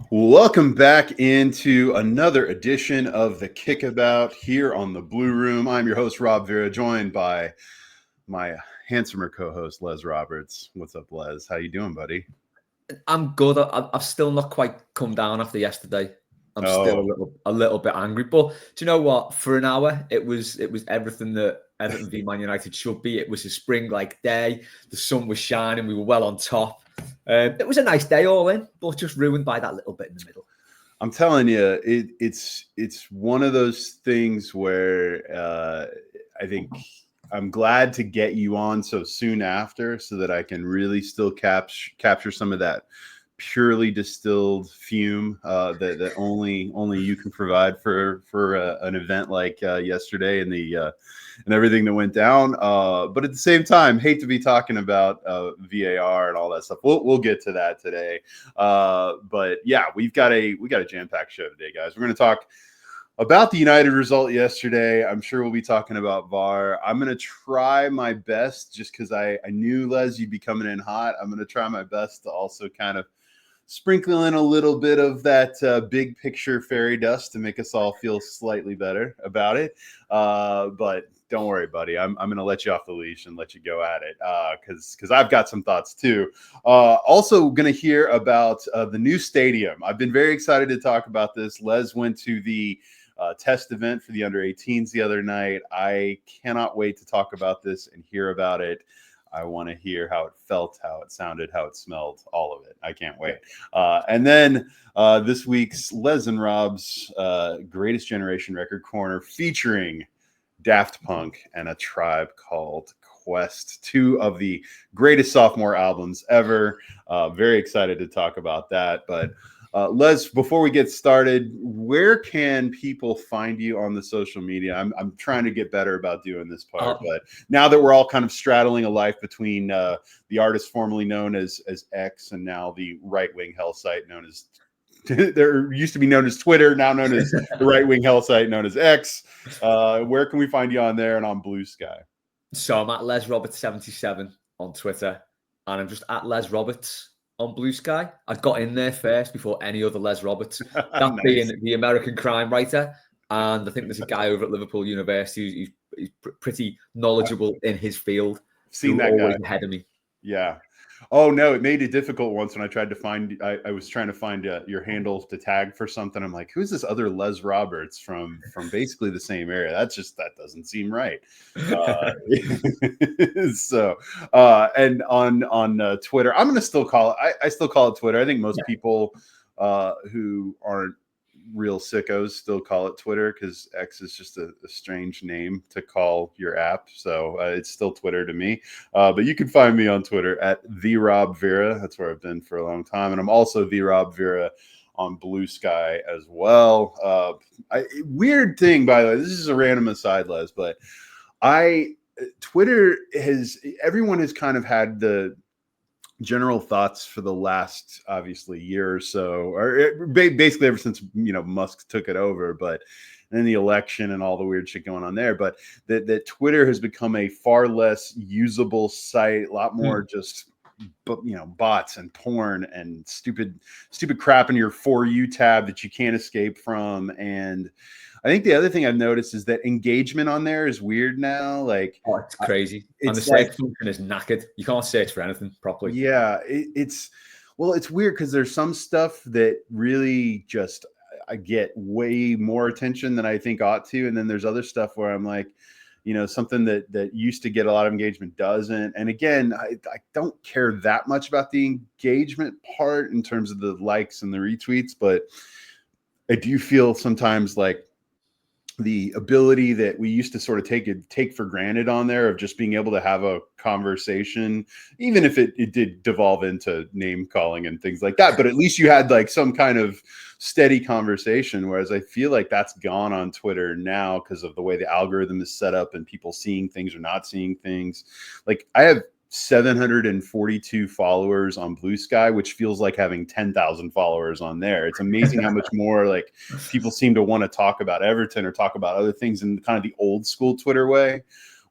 Welcome back into another edition of the Kickabout here on the Blue Room. I'm your host, Rob Vera, joined by my handsomer co-host, Les Roberts. What's up, Les? How you doing, buddy? I'm good. I've still not quite come down after yesterday. I'm still Oh, a little bit angry. But do you know what? For an hour, it was everything that Everton v Man United should be. It was a spring-like day. The sun was shining. We were well on top. It was a nice day all in, but just ruined by that little bit in the middle. I'm telling you, it's one of those things where I think I'm glad to get you on so soon after, so that I can really still capture some of that purely distilled fume that only you can provide for an event like yesterday and everything that went down. But at the same time, hate to be talking about VAR and all that stuff. We'll get to that today. But yeah, we got a jam-packed show today, guys. We're going to talk about the United result yesterday. I'm sure we'll be talking about VAR. I'm going to try my best, just because I knew, Les, you'd be coming in hot. I'm going to try my best to also kind of sprinkle in a little bit of that big picture fairy dust to make us all feel slightly better about it. But don't worry, buddy. I'm going to let you off the leash and let you go at it because I've got some thoughts too. Also going to hear about the new stadium. I've been very excited to talk about this. Les went to the test event for the under 18s the other night. I cannot wait to talk about this and hear about it. I want to hear how it felt, how it sounded, how it smelled, all of it. I can't wait. And then this week's Les and Rob's Greatest Generation Record Corner, featuring Daft Punk and A Tribe Called Quest, two of the greatest sophomore albums ever. Very excited to talk about that. But Les, before we get started, where can people find you on the social media? I'm trying to get better about doing this part, but now that we're all kind of straddling a life between the artist formerly known as X and now the right-wing hell site known as there used to be known as Twitter, now known as the right-wing hell site known as X. Where can we find you on there and on Blue Sky? So I'm at Les Roberts 77 on Twitter, and I'm just at Les Roberts on Blue Sky. I got in there first before any other Les Roberts, that Nice. being the American crime writer. And I think there's a guy over at Liverpool University who's pretty knowledgeable in his field. Seen that always guy ahead of me. Yeah. Oh no, it made it difficult once when I tried to find. I was trying to find your handle to tag for something. I'm like, who's this other Les Roberts from basically the same area? That doesn't seem right. So and on Twitter, I'm gonna still call it. I still call it Twitter. I think most people who aren't real sickos still call it Twitter, because X is just a strange name to call your app. So it's still Twitter to me. But you can find me on Twitter at the Rob Vera. That's where I've been for a long time. And I'm also the Rob Vera on Blue Sky as well. Weird thing, by the way, this is a random aside, Les, but Twitter everyone has kind of had the general thoughts for the last obviously year or so, or basically ever since Musk took it over, but then the election and all the weird shit going on there, but that Twitter has become a far less usable site, a lot more just bots and porn and stupid crap in your For You tab that you can't escape from. And I think the other thing I've noticed is that engagement on there is weird now. Like, it's crazy. And the like, search function is knackered. You can't search for anything properly. Yeah, it's weird because there's some stuff that really just I get way more attention than I think ought to, and then there's other stuff where I'm like, something that used to get a lot of engagement doesn't. And again, I don't care that much about the engagement part in terms of the likes and the retweets, but I do feel sometimes like the ability that we used to sort of take for granted on there, of just being able to have a conversation, even if it did devolve into name calling and things like that, but at least you had like some kind of steady conversation. Whereas I feel like that's gone on Twitter now because of the way the algorithm is set up and people seeing things or not seeing things. Like, I have 742 followers on Blue Sky, which feels like having 10,000 followers on there. It's amazing how much more like people seem to want to talk about Everton or talk about other things in kind of the old school Twitter way.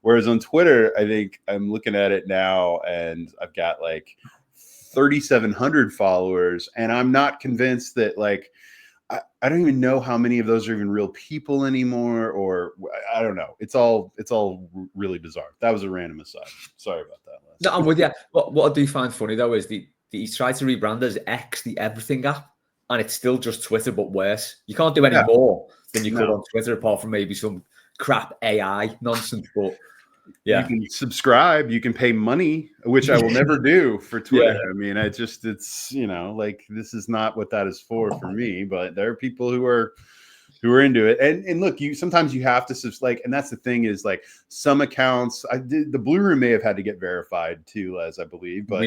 Whereas on Twitter, I think I'm looking at it now and I've got like 3,700 followers, and I'm not convinced that like I don't even know how many of those are even real people anymore, or I don't know. It's all really bizarre. That was a random aside. Sorry about that, Les. No, I'm with you. What I do find funny though is he's tried to rebrand as X, the Everything app, and it's still just Twitter but worse. You can't do any more than you could on Twitter, apart from maybe some crap AI nonsense. But you can subscribe, you can pay money, which I will never do for Twitter. I mean, it's like, this is not what that is for me. But there are people who are into it, and look, sometimes you have to like, and that's the thing is like some accounts. The Blue Room may have had to get verified too, Les, I believe, but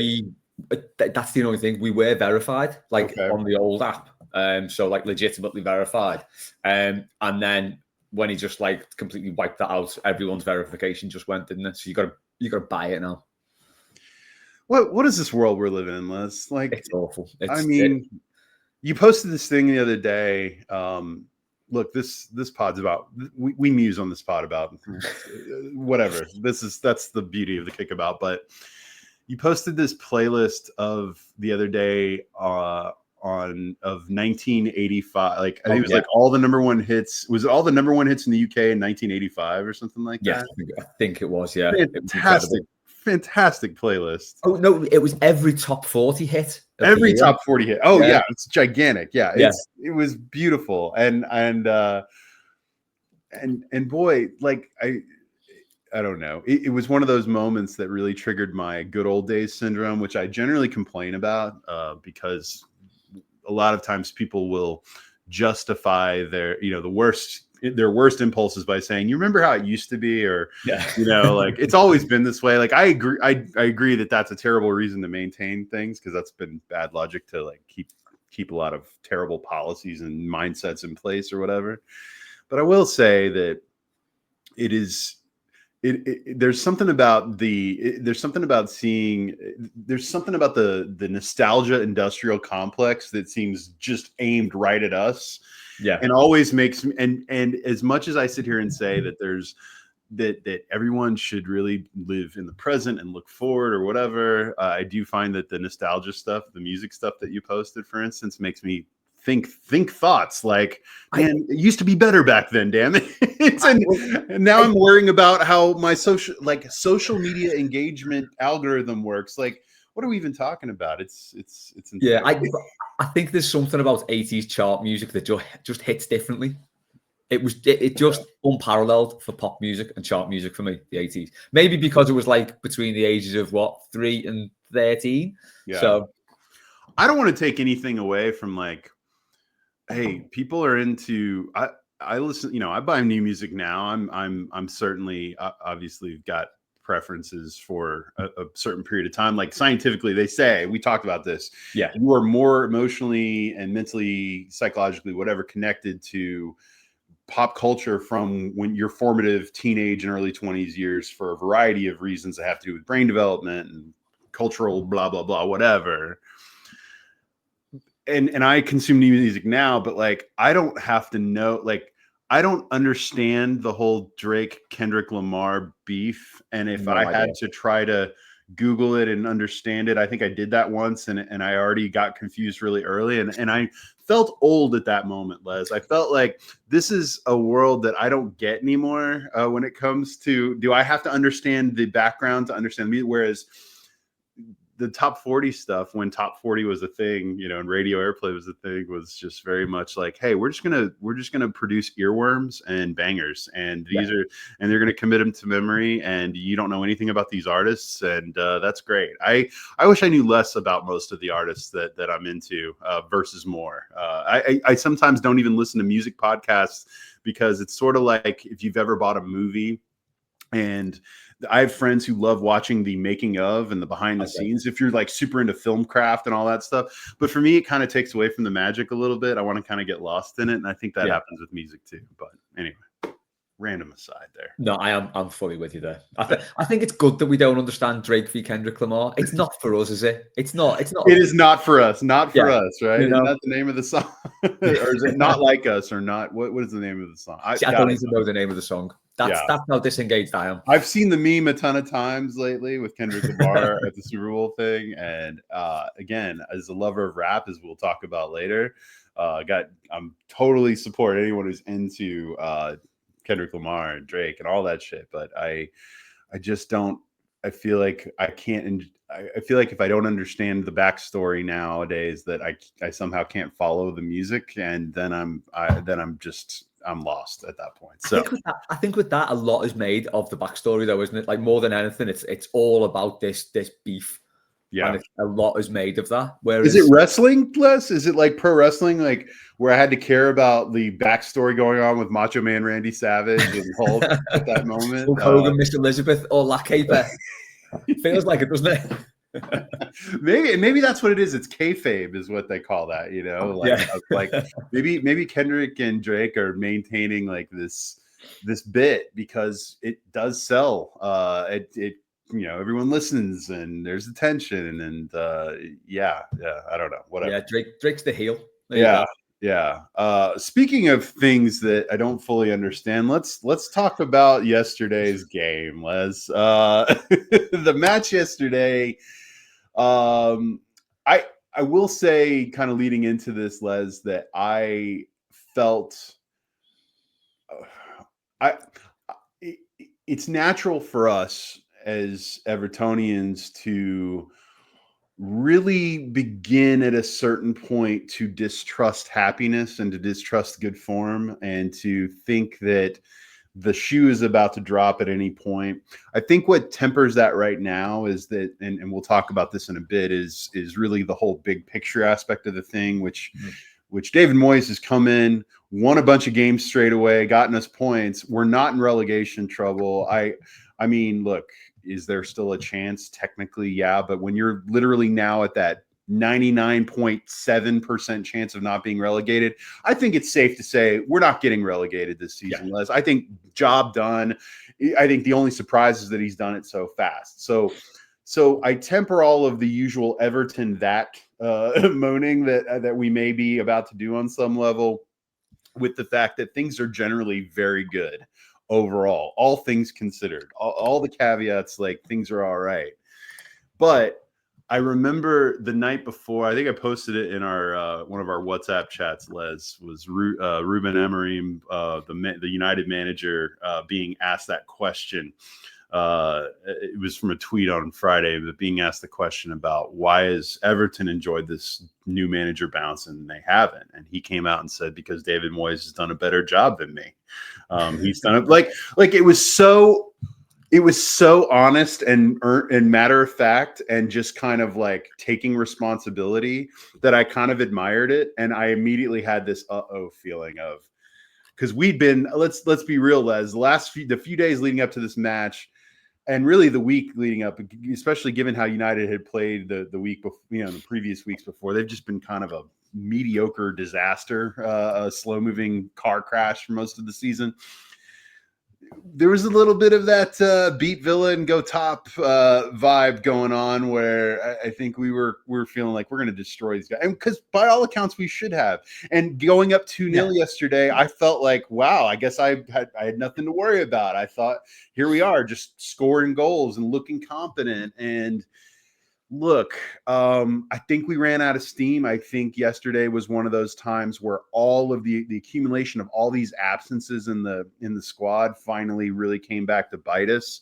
that's the only thing. We were verified, like on the old app, so like legitimately verified, and then when he just like completely wiped that out, everyone's verification just went, didn't it? So you got to buy it now. What is this world we're living in, Les? Like, it's awful. You posted this thing the other day. Look, this pod's about, we muse on this pod about whatever. That's the beauty of the Kickabout. But you posted this playlist of the other day of 1985. Like I think it was like all the number one hits. Was it all the number one hits in the UK in 1985 or something like that? I think it was. Yeah, fantastic playlist. Oh no, it was every top 40 hit. Every top 40 hit. Oh yeah, it's gigantic. Yeah, it was beautiful, and boy, like I don't know. It was one of those moments that really triggered my good old days syndrome, which I generally complain about because a lot of times people will justify their worst impulses by saying, you remember how it used to be, or like it's always been this way. Like I agree that that's a terrible reason to maintain things, because that's been bad logic to like keep a lot of terrible policies and mindsets in place or whatever. But I will say that there's something about the nostalgia industrial complex that seems just aimed right at us. Yeah. And always makes me, and as much as I sit here and say that that everyone should really live in the present and look forward or whatever, I do find that the nostalgia stuff, the music stuff that you posted, for instance, makes me think thoughts like, man, it used to be better back then, damn it. And now I'm worrying about how my social media engagement algorithm works. Like, what are we even talking about? It's insane. Yeah, I think there's something about 80s chart music that just hits differently. It just unparalleled for pop music and chart music for me, the 80s. Maybe because it was like between the ages of 3 and 13. Yeah. So I don't want to take anything away from like, hey, people are into I listen, I buy new music now. I'm certainly obviously got preferences for a certain period of time. Like scientifically, they say, we talked about this. Yeah. You are more emotionally and mentally, psychologically, whatever, connected to pop culture from when you're formative teenage and early 20s years for a variety of reasons that have to do with brain development and cultural blah, blah, blah, whatever. And I consume new music now, but like, I don't have to know, like, I don't understand the whole Drake Kendrick Lamar beef. And if I had to try to Google it and understand it, I think I did that once, and I already got confused really early. And I felt old at that moment, Les. I felt like this is a world that I don't get anymore when it comes to, do I have to understand the background to understand me? Whereas the top 40 stuff, when top 40 was a thing, and radio airplay was a thing, was just very much like, hey, we're just gonna produce earworms and bangers, and and they're gonna commit them to memory, and you don't know anything about these artists, and that's great. I wish I knew less about most of the artists that I'm into versus more. I sometimes don't even listen to music podcasts, because it's sort of like if you've ever bought a movie, and I have friends who love watching the making of and the behind the scenes, if you're like super into film craft and all that stuff. But for me, it kind of takes away from the magic a little bit. I want to kind of get lost in it. And I think that happens with music too. But anyway, random aside there. No, I'm fully with you there. I think it's good that we don't understand Drake v. Kendrick Lamar. It's not for us, is it? It's not. It is not for us. Not for us, right? Isn't that the name of the song? Or is it Not Like Us, or not? What is the name of the song? I don't even know the name of the song. That's how disengaged I am. I've seen the meme a ton of times lately with Kendrick Lamar at the Super Bowl thing, and again, as a lover of rap, as we'll talk about later, I'm totally support anyone who's into Kendrick Lamar and Drake and all that shit, but I just don't. I feel like I can't. I feel like if I don't understand the backstory nowadays, that I somehow can't follow the music, and then I'm lost at that point. So I think with that, a lot is made of the backstory, though, isn't it? Like more than anything, it's all about this beef. yeah, and a lot is made of that. Whereas, is it wrestling less? Is it like pro wrestling, like where I had to care about the backstory going on with Macho Man Randy Savage and Hulk at that moment? Hulk Hogan, Miss Elizabeth, or La Caper? Feels like it, doesn't it? maybe that's what it is. It's kayfabe is what they call that, you know, like maybe Kendrick and Drake are maintaining like this bit because it does sell. It you know, everyone listens and there's attention and yeah, I don't know, whatever. Yeah, Drake's the heel. Yeah. Speaking of things that I don't fully understand, let's talk about yesterday's game, Les. The match yesterday. I will say, kind of leading into this, Les, that I felt it's natural for us as Evertonians to really begin at a certain point to distrust happiness and to distrust good form and to think that the shoe is about to drop at any point. I think what tempers that right now is that, and we'll talk about this in a bit, is really the whole big picture aspect of the thing, which David Moyes has come in, won a bunch of games straight away, gotten us points. We're not in relegation trouble. I mean, look, is there still a chance? Technically, yeah. But when you're literally now at that 99.7% chance of not being relegated, I think it's safe to say we're not getting relegated this season, Les. I think job done. I think the only surprise is that he's done it so fast. So I temper all of the usual Everton moaning that we may be about to do on some level with the fact that things are generally very good overall, all things considered, all the caveats, like things are all right. But I remember the night before, I think I posted it in our one of our WhatsApp chats, Les, was Ruben Amorim, the United manager, being asked that question. It was from a tweet on Friday, but being asked the question about why has Everton enjoyed this new manager bounce and they haven't, and he came out and said because David Moyes has done a better job than me. He's done it like it was so honest and matter of fact and just kind of like taking responsibility that I kind of admired it, and I immediately had this feeling of, because we'd been, let's be real, Les, the few days leading up to this match. And really the week leading up, especially given how United had played the week before, the previous weeks before, they've just been kind of a mediocre disaster, a slow-moving car crash for most of the season. There was a little bit of that beat Villa and go top vibe going on, where I think we were feeling like we're going to destroy these guys, and because by all accounts we should have. And going up 2-0 yesterday, I felt like, wow, I guess I had nothing to worry about. I thought, here we are, just scoring goals and looking competent. And look, I think we ran out of steam. I think yesterday was one of those times where all of the accumulation of all these absences in the squad finally really came back to bite us.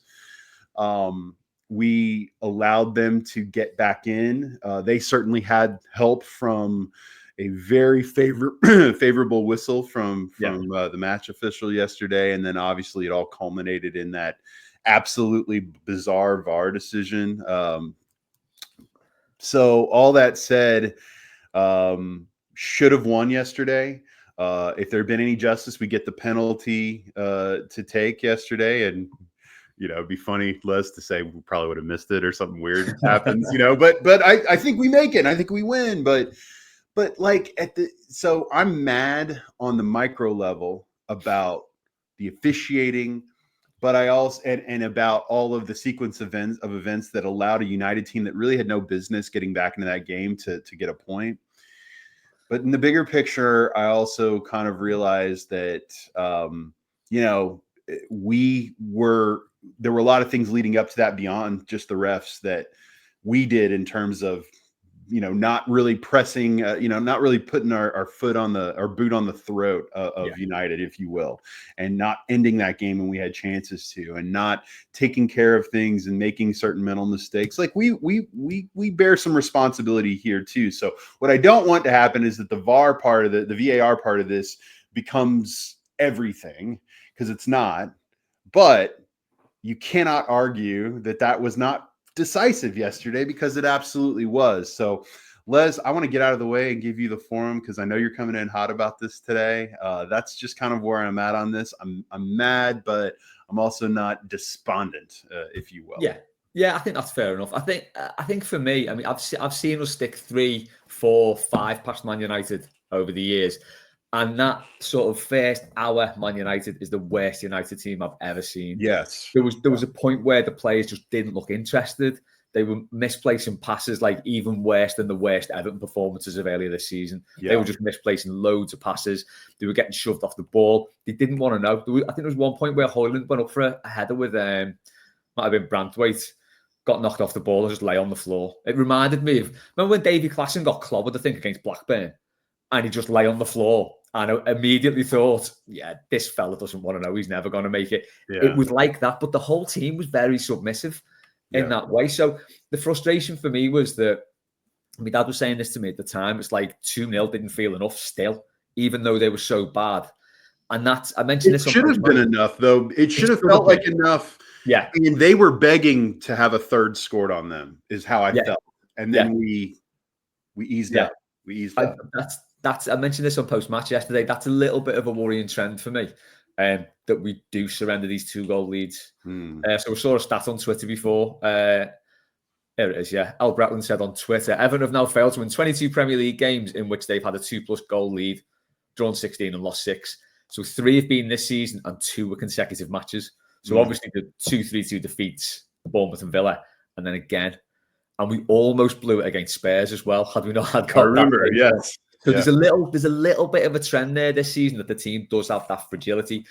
We allowed them to get back in. They certainly had help from a very favorable whistle from the match official yesterday, and then obviously it all culminated in that absolutely bizarre VAR decision. So all that said, should have won yesterday. If there had been any justice, we get the penalty to take yesterday. And, it'd be funny, Les, to say we probably would have missed it or something weird happens, but I think we make it and I think we win. But like so I'm mad on the micro level about the officiating, but I also and about all of the sequence of events that allowed a United team that really had no business getting back into that game to get a point. But in the bigger picture, I also kind of realized that there were a lot of things leading up to that beyond just the refs that we did in terms of, not really pressing, not really putting our foot on our boot on the throat of United, if you will, and not ending that game when we had chances to, and not taking care of things and making certain mental mistakes. Like we bear some responsibility here too. So what I don't want to happen is that the VAR part of the VAR part of this becomes everything, because it's not. But you cannot argue that was not decisive yesterday, because it absolutely was. So, Les, I want to get out of the way and give you the forum, because I know you're coming in hot about this today. That's just kind of where I'm at on this. I'm mad, but I'm also not despondent, if you will. Yeah, I think that's fair enough. I think for me, I mean, I've seen us stick 3, 4, 5 past Man United over the years. And that sort of first hour, Man United is the worst United team I've ever seen. Yes. There was a point where the players just didn't look interested. They were misplacing passes, like even worse than the worst Everton performances of earlier this season. Yeah. They were just misplacing loads of passes. They were getting shoved off the ball. They didn't want to know. I think there was one point where Højlund went up for a header with, might have been Branthwaite, got knocked off the ball and just lay on the floor. It reminded me of, remember when Davy Klaassen got clobbered, I think, against Blackburn, and he just lay on the floor. And I immediately thought, yeah, this fella doesn't want to know. He's never going to make it. Yeah. It was like that. But the whole team was very submissive in that way. So the frustration for me was that, my dad was saying this to me at the time, it's like 2-0 didn't feel enough still, even though they were so bad. And that's, I mentioned this. It should have been enough, though. It should have felt like enough. Yeah. I mean, they were begging to have a third scored on them, is how I felt. And then we eased up. We eased up. I mentioned this on post-match yesterday. That's a little bit of a worrying trend for me, that we do surrender these 2-goal leads. So we saw a stat on Twitter before. Here it is, yeah. Al Bratland said on Twitter, Everton have now failed to win 22 Premier League games in which they've had a 2+ goal lead, drawn 16 and lost 6. So 3 have been this season and 2 were consecutive matches. So obviously the 2-3-2 defeats, Bournemouth and Villa, and then again. And we almost blew it against Spurs as well, had we not had got remember, that. Yes. So there's a little bit of a trend there this season that the team does have that fragility.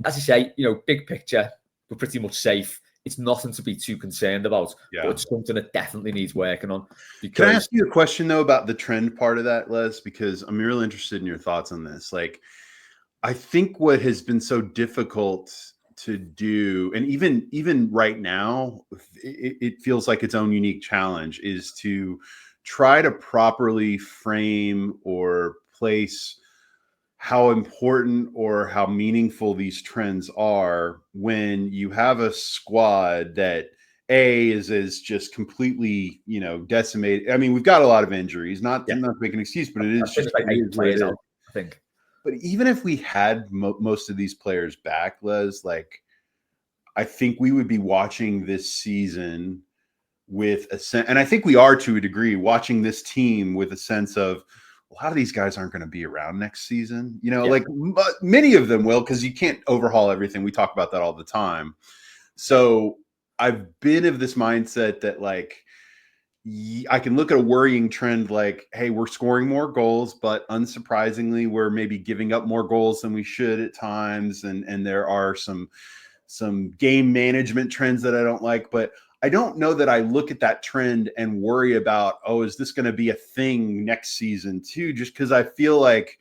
As you say, big picture, we're pretty much safe. It's nothing to be too concerned about, but it's something that definitely needs working on. Can I ask you a question, though, about the trend part of that, Les? Because I'm really interested in your thoughts on this. Like, I think what has been so difficult to do, and even right now, it feels like its own unique challenge, is to try to properly frame or place how important or how meaningful these trends are when you have a squad that is just completely, decimated. I mean, we've got a lot of injuries, not to make an excuse, but it is just like 8 players out, I think. But even if we had most of these players back, Les, like, I think we would be watching this season with a sense, and I think we are to a degree, watching this team with a sense of, a lot of these guys aren't going to be around next season. Like many of them will, because you can't overhaul everything. We talk about that all the time. So I've been of this mindset that, like, I can look at a worrying trend like, hey, we're scoring more goals, but unsurprisingly, we're maybe giving up more goals than we should at times. And there are some game management trends that I don't like, but I don't know that I look at that trend and worry about, is this going to be a thing next season too? Just because I feel like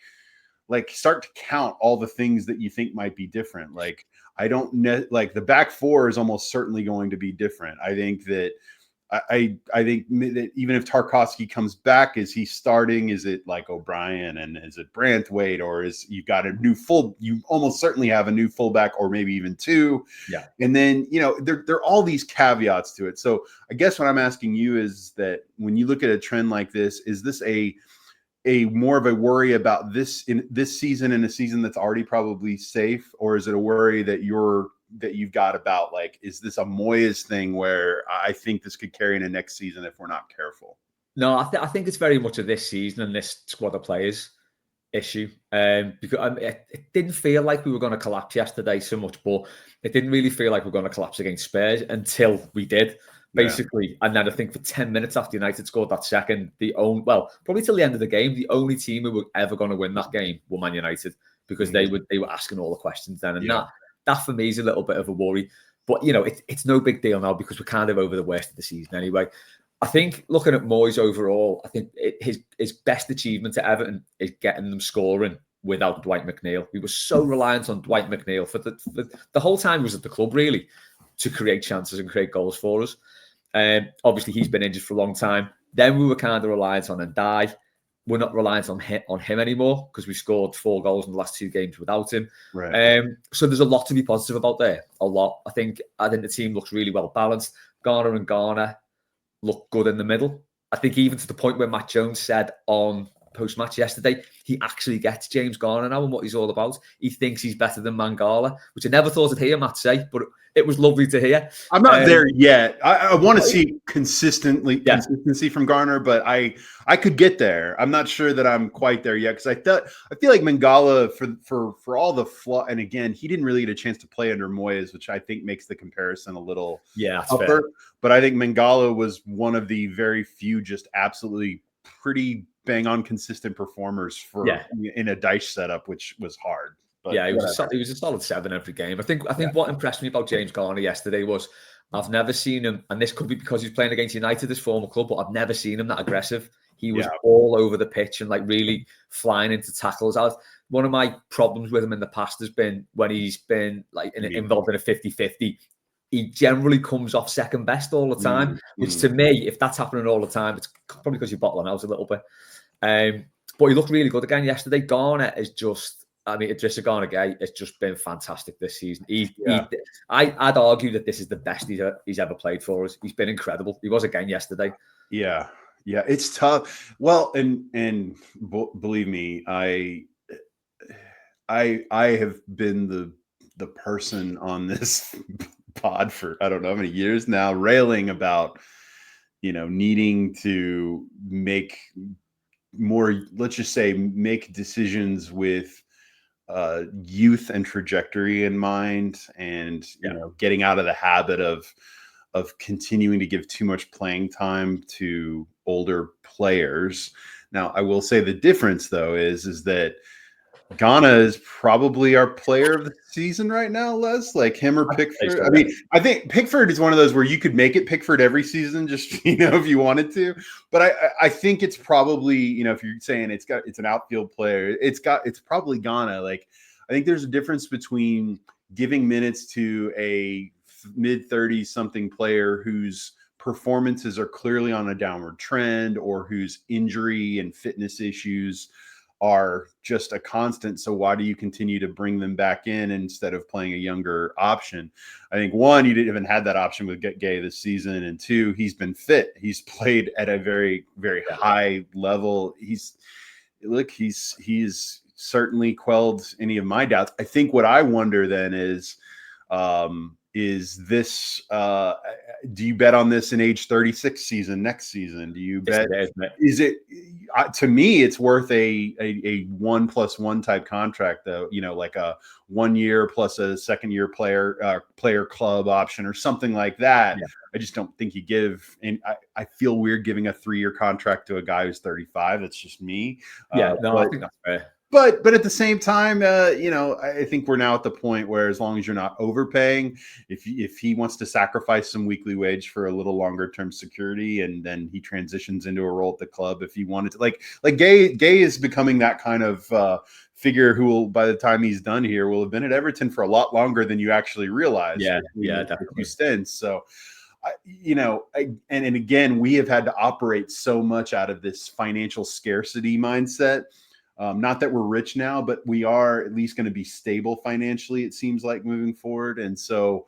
start to count all the things that you think might be different. Like, I don't know, like the back four is almost certainly going to be different. I think that I think that even if Tarkowski comes back, is he starting? Is it like O'Brien, and is it Branthwaite, or is you got a new you almost certainly have a new fullback, or maybe even 2. Yeah. And then, there are all these caveats to it. So I guess what I'm asking you is that when you look at a trend like this, is this a more of a worry about this in this season, in a season that's already probably safe, or is it a worry that you've got about, like, is this a Moyes thing where I think this could carry into next season if we're not careful? No, I think it's very much a this season and this squad of players issue. Because it didn't feel like we were going to collapse yesterday so much, but it didn't really feel like we were going to collapse against Spurs until we did, basically. Yeah. And then I think for 10 minutes after United scored that second, probably till the end of the game, the only team who were ever going to win that game were Man United, because they were asking all the questions then. And that for me is a little bit of a worry. But, it's no big deal now because we're kind of over the worst of the season anyway. I think looking at Moyes overall, I think his best achievement at Everton is getting them scoring without Dwight McNeil. We were so reliant on Dwight McNeil for the whole time he was at the club, really, to create chances and create goals for us. Obviously, he's been injured for a long time. Then we were kind of reliant on Ndai. We're not reliant on him anymore because we scored 4 goals in the last 2 games without him. Right. So there's a lot to be positive about there. A lot. I think the team looks really well balanced. Garner and Garner look good in the middle. I think even to the point where Matt Jones said on post-match yesterday, he actually gets James Garner now and what he's all about. He thinks he's better than Mangala, which I never thought I'd hear Matt say, but it was lovely to hear. I'm not there yet. I want to see consistency from Garner, but I could get there. I'm not sure that I'm quite there yet because I feel like Mangala for all the flaw, and again, he didn't really get a chance to play under Moyes, which I think makes the comparison a little tougher. Fair. But I think Mangala was one of the very few just absolutely pretty bang on consistent performers in a Dyche setup, which was hard. But he was a solid 7 every game. I think what impressed me about James Garner yesterday was I've never seen him, and this could be because he's playing against United, his former club, but I've never seen him that aggressive. He was all over the pitch and really flying into tackles. One of my problems with him in the past has been when he's been involved in a 50-50. He generally comes off second best all the time, which to me, if that's happening all the time, it's probably because you're bottling out a little bit. But he looked really good again yesterday. Garner is just, Idrissa Gana Gueye has just been fantastic this season. I'd argue that this is the best he's ever played for us. He's been incredible. He was again yesterday. Yeah, it's tough. Well, and believe me, I have been the person on this pod for I don't know how many years now, railing about needing to make more, let's just say, make decisions with youth and trajectory in mind, and getting out of the habit of continuing to give too much playing time to older players. Now, I will say the difference though is that Ghana is probably our player of the season right now, Les, like him or Pickford. I think Pickford is one of those where you could make it Pickford every season, just if you wanted to. But I think it's probably if you're saying it's an outfield player, it's probably Ghana. Like I think there's a difference between giving minutes to a mid-30s something player whose performances are clearly on a downward trend or whose injury and fitness issues are just a constant. So why do you continue to bring them back in instead of playing a younger option? I think one, you didn't even had that option with Gay this season, and 2, he's been fit. He's played at a very, very high level. He's certainly quelled any of my doubts. I think what I wonder then is this do you bet on this in age 36 season next season? Do you bet is it to me it's worth a 1+1 type contract though, like a 1 year plus a second year player club option or something like that. I just don't think you give, and I feel weird giving a 3-year contract to a guy who's 35. That's just me. I think that's fair. But at the same time, I think we're now at the point where as long as you're not overpaying, if he wants to sacrifice some weekly wage for a little longer term security, and then he transitions into a role at the club, if he wanted to, like Gay is becoming that kind of figure who will, by the time he's done here, will have been at Everton for a lot longer than you actually realize. Definitely. Stints. So. And again, we have had to operate so much out of this financial scarcity mindset. Not that we're rich now, but we are at least going to be stable financially, it seems like, moving forward. And so,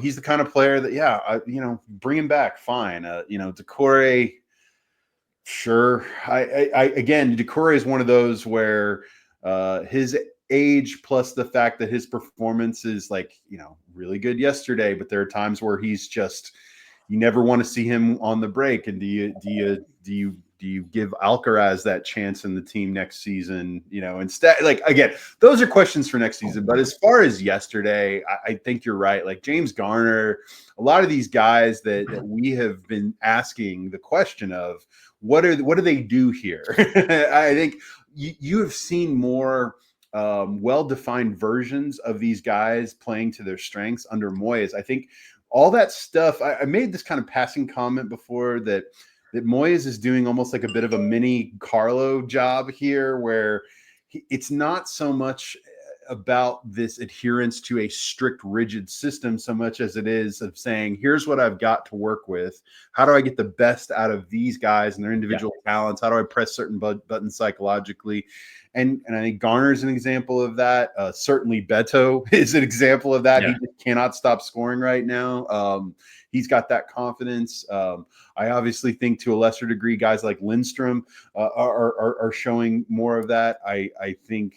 he's the kind of player that, bring him back. Fine. Doucouré, sure. Again, Doucouré is one of those where his age plus the fact that his performance is really good yesterday, but there are times where he's just, you never want to see him on the break. And do you give Alcaraz that chance in the team next season? Instead, again, those are questions for next season. But as far as yesterday, I think you're right. Like James Garner, a lot of these guys that we have been asking the question of what do they do here? I think you have seen more well-defined versions of these guys playing to their strengths under Moyes. I think all that stuff. I made this kind of passing comment before that Moyes is doing almost like a bit of a mini Carlo job here, where it's not so much about this adherence to a strict, rigid system so much as it is of saying, here's what I've got to work with. How do I get the best out of these guys and their individual talents? How do I press certain buttons psychologically? And I think Garner's an example of that. Certainly Beto is an example of that. He just cannot stop scoring right now. He's got that confidence. I obviously think to a lesser degree, guys like Lindstrom are showing more of that. I think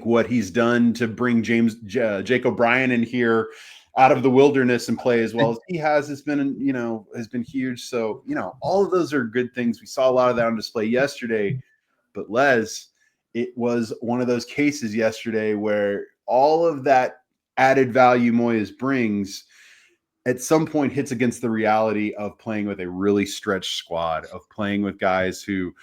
what he's done to bring Jake O'Brien in here out of the wilderness and play as well as he has been huge. So, all of those are good things. We saw a lot of that on display yesterday, but Les, it was one of those cases yesterday where all of that added value Moyes brings at some point hits against the reality of playing with a really stretched squad, of playing with guys who,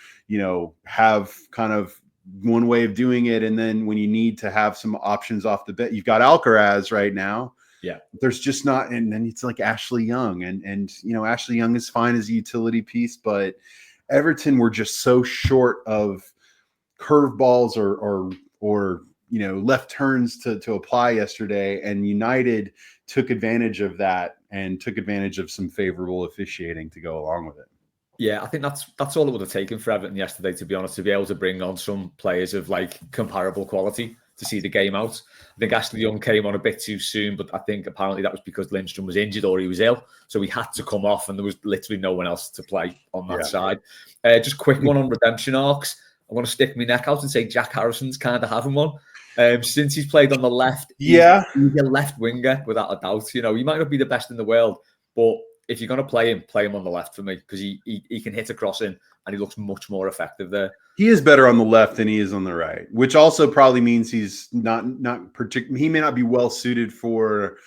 have kind of one way of doing it. And then when you need to have some options off the bench, you've got Alcaraz right now. Yeah. There's just not, and then it's like Ashley Young and Ashley Young is fine as a utility piece, but Everton were just so short of curveballs or left turns to apply yesterday. And United took advantage of that and took advantage of some favorable officiating to go along with it. Yeah, I think that's all it would have taken for Everton yesterday, to be honest, to be able to bring on some players of like comparable quality to see the game out. I think Ashley Young came on a bit too soon, but I think apparently that was because Lindstrom was injured or he was ill. So he had to come off and there was literally no one else to play on that side. Just quick one on redemption arcs. I want to stick my neck out and say Jack Harrison's kind of having one. Since he's played on the left, he's a left winger without a doubt. He might not be the best in the world, but if you're going to play him on the left for me, because he can hit a crossing and he looks much more effective there. He is better on the left than he is on the right, which also probably means he's not particular. He may not be well suited for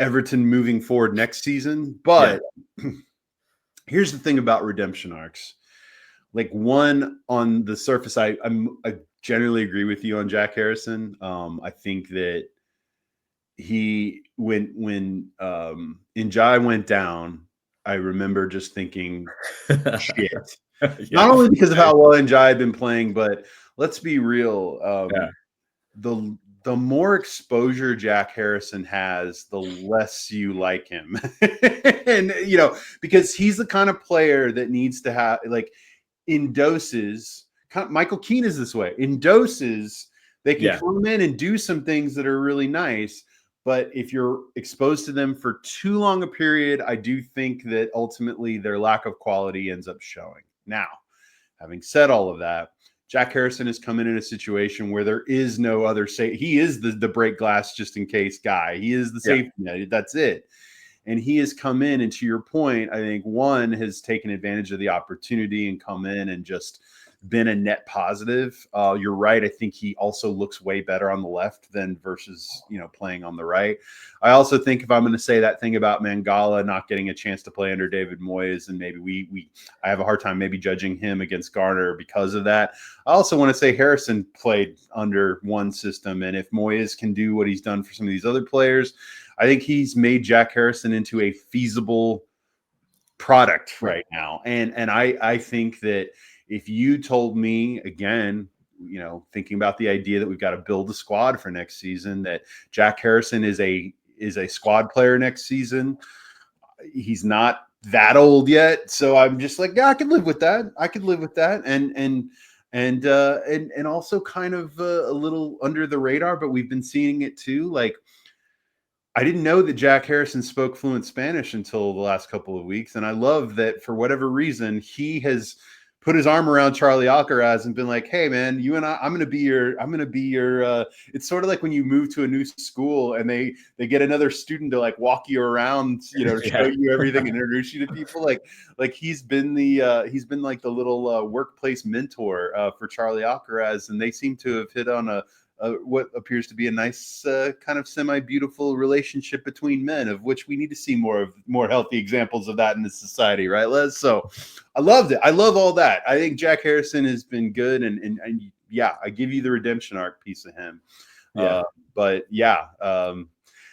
Everton moving forward next season. But here's the thing about redemption arcs. Like, one, on the surface, I generally agree with you on Jack Harrison. I think that when Njai went down, I remember just thinking, shit. Not only because of how well Njai had been playing, but let's be real. The more exposure Jack Harrison has, the less you like him. And, because he's the kind of player that needs to have, like, in doses. Michael Keane is this way. In doses, they can come in and do some things that are really nice. But if you're exposed to them for too long a period, I do think that ultimately their lack of quality ends up showing. Now, having said all of that, Jack Harrison has come in a situation where there is no other he is the break glass just in case guy. He is the safety net. That's it. And he has come in, and to your point, I think one has taken advantage of the opportunity and come in and just been a net positive. You're right. I think he also looks way better on the left than versus, playing on the right. I also think if I'm going to say that thing about Mangala not getting a chance to play under David Moyes, and maybe I have a hard time maybe judging him against Garner because of that. I also want to say Harrison played under one system. And if Moyes can do what he's done for some of these other players, I think he's made Jack Harrison into a feasible product right now. And I think that if you told me, again, thinking about the idea that we've got to build a squad for next season, that Jack Harrison is a squad player next season, he's not that old yet. So I'm just like, I could live with that. And also kind of a little under the radar, but we've been seeing it too. Like, I didn't know that Jack Harrison spoke fluent Spanish until the last couple of weeks. And I love that for whatever reason, he has put his arm around Charlie Alcaraz and been like, hey man, you and I'm going to be your, it's sort of like when you move to a new school and they get another student to like walk you around, to show you everything and introduce you to people. Like he's been like the little workplace mentor for Charlie Alcaraz. And they seem to have hit on what appears to be a nice kind of semi-beautiful relationship between men, of which we need to see more healthy examples of that in this society, right, Les? So I loved it. I love all that. I think Jack Harrison has been good, and I give you the redemption arc piece of him. Yeah. But yeah,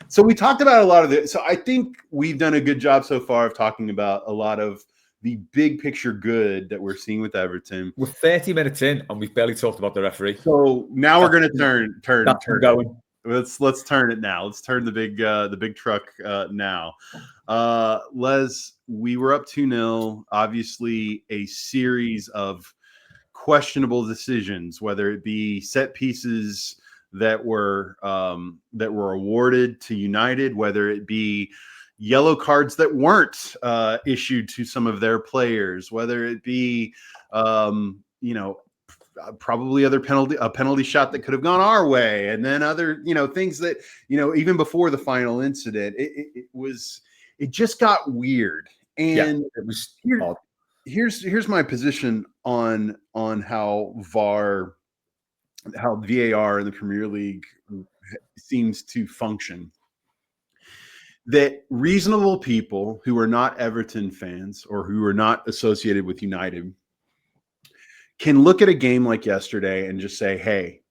so we talked about a lot of it. So I think we've done a good job so far of talking about a lot of the big picture good that we're seeing with Everton. We're 30 minutes in and we've barely talked about the referee. So now we're going to turn going. Let's turn it now. Let's turn the big truck now. Les, we were up 2-0. Obviously, a series of questionable decisions, whether it be set pieces that were awarded to United, whether it be yellow cards that weren't issued to some of their players, whether it be probably a penalty shot that could have gone our way, and then other things that even before the final incident, it just got weird. And it was odd. Here's my position on how VAR in the Premier League seems to function. That reasonable people who are not Everton fans or who are not associated with United can look at a game like yesterday and just say, hey,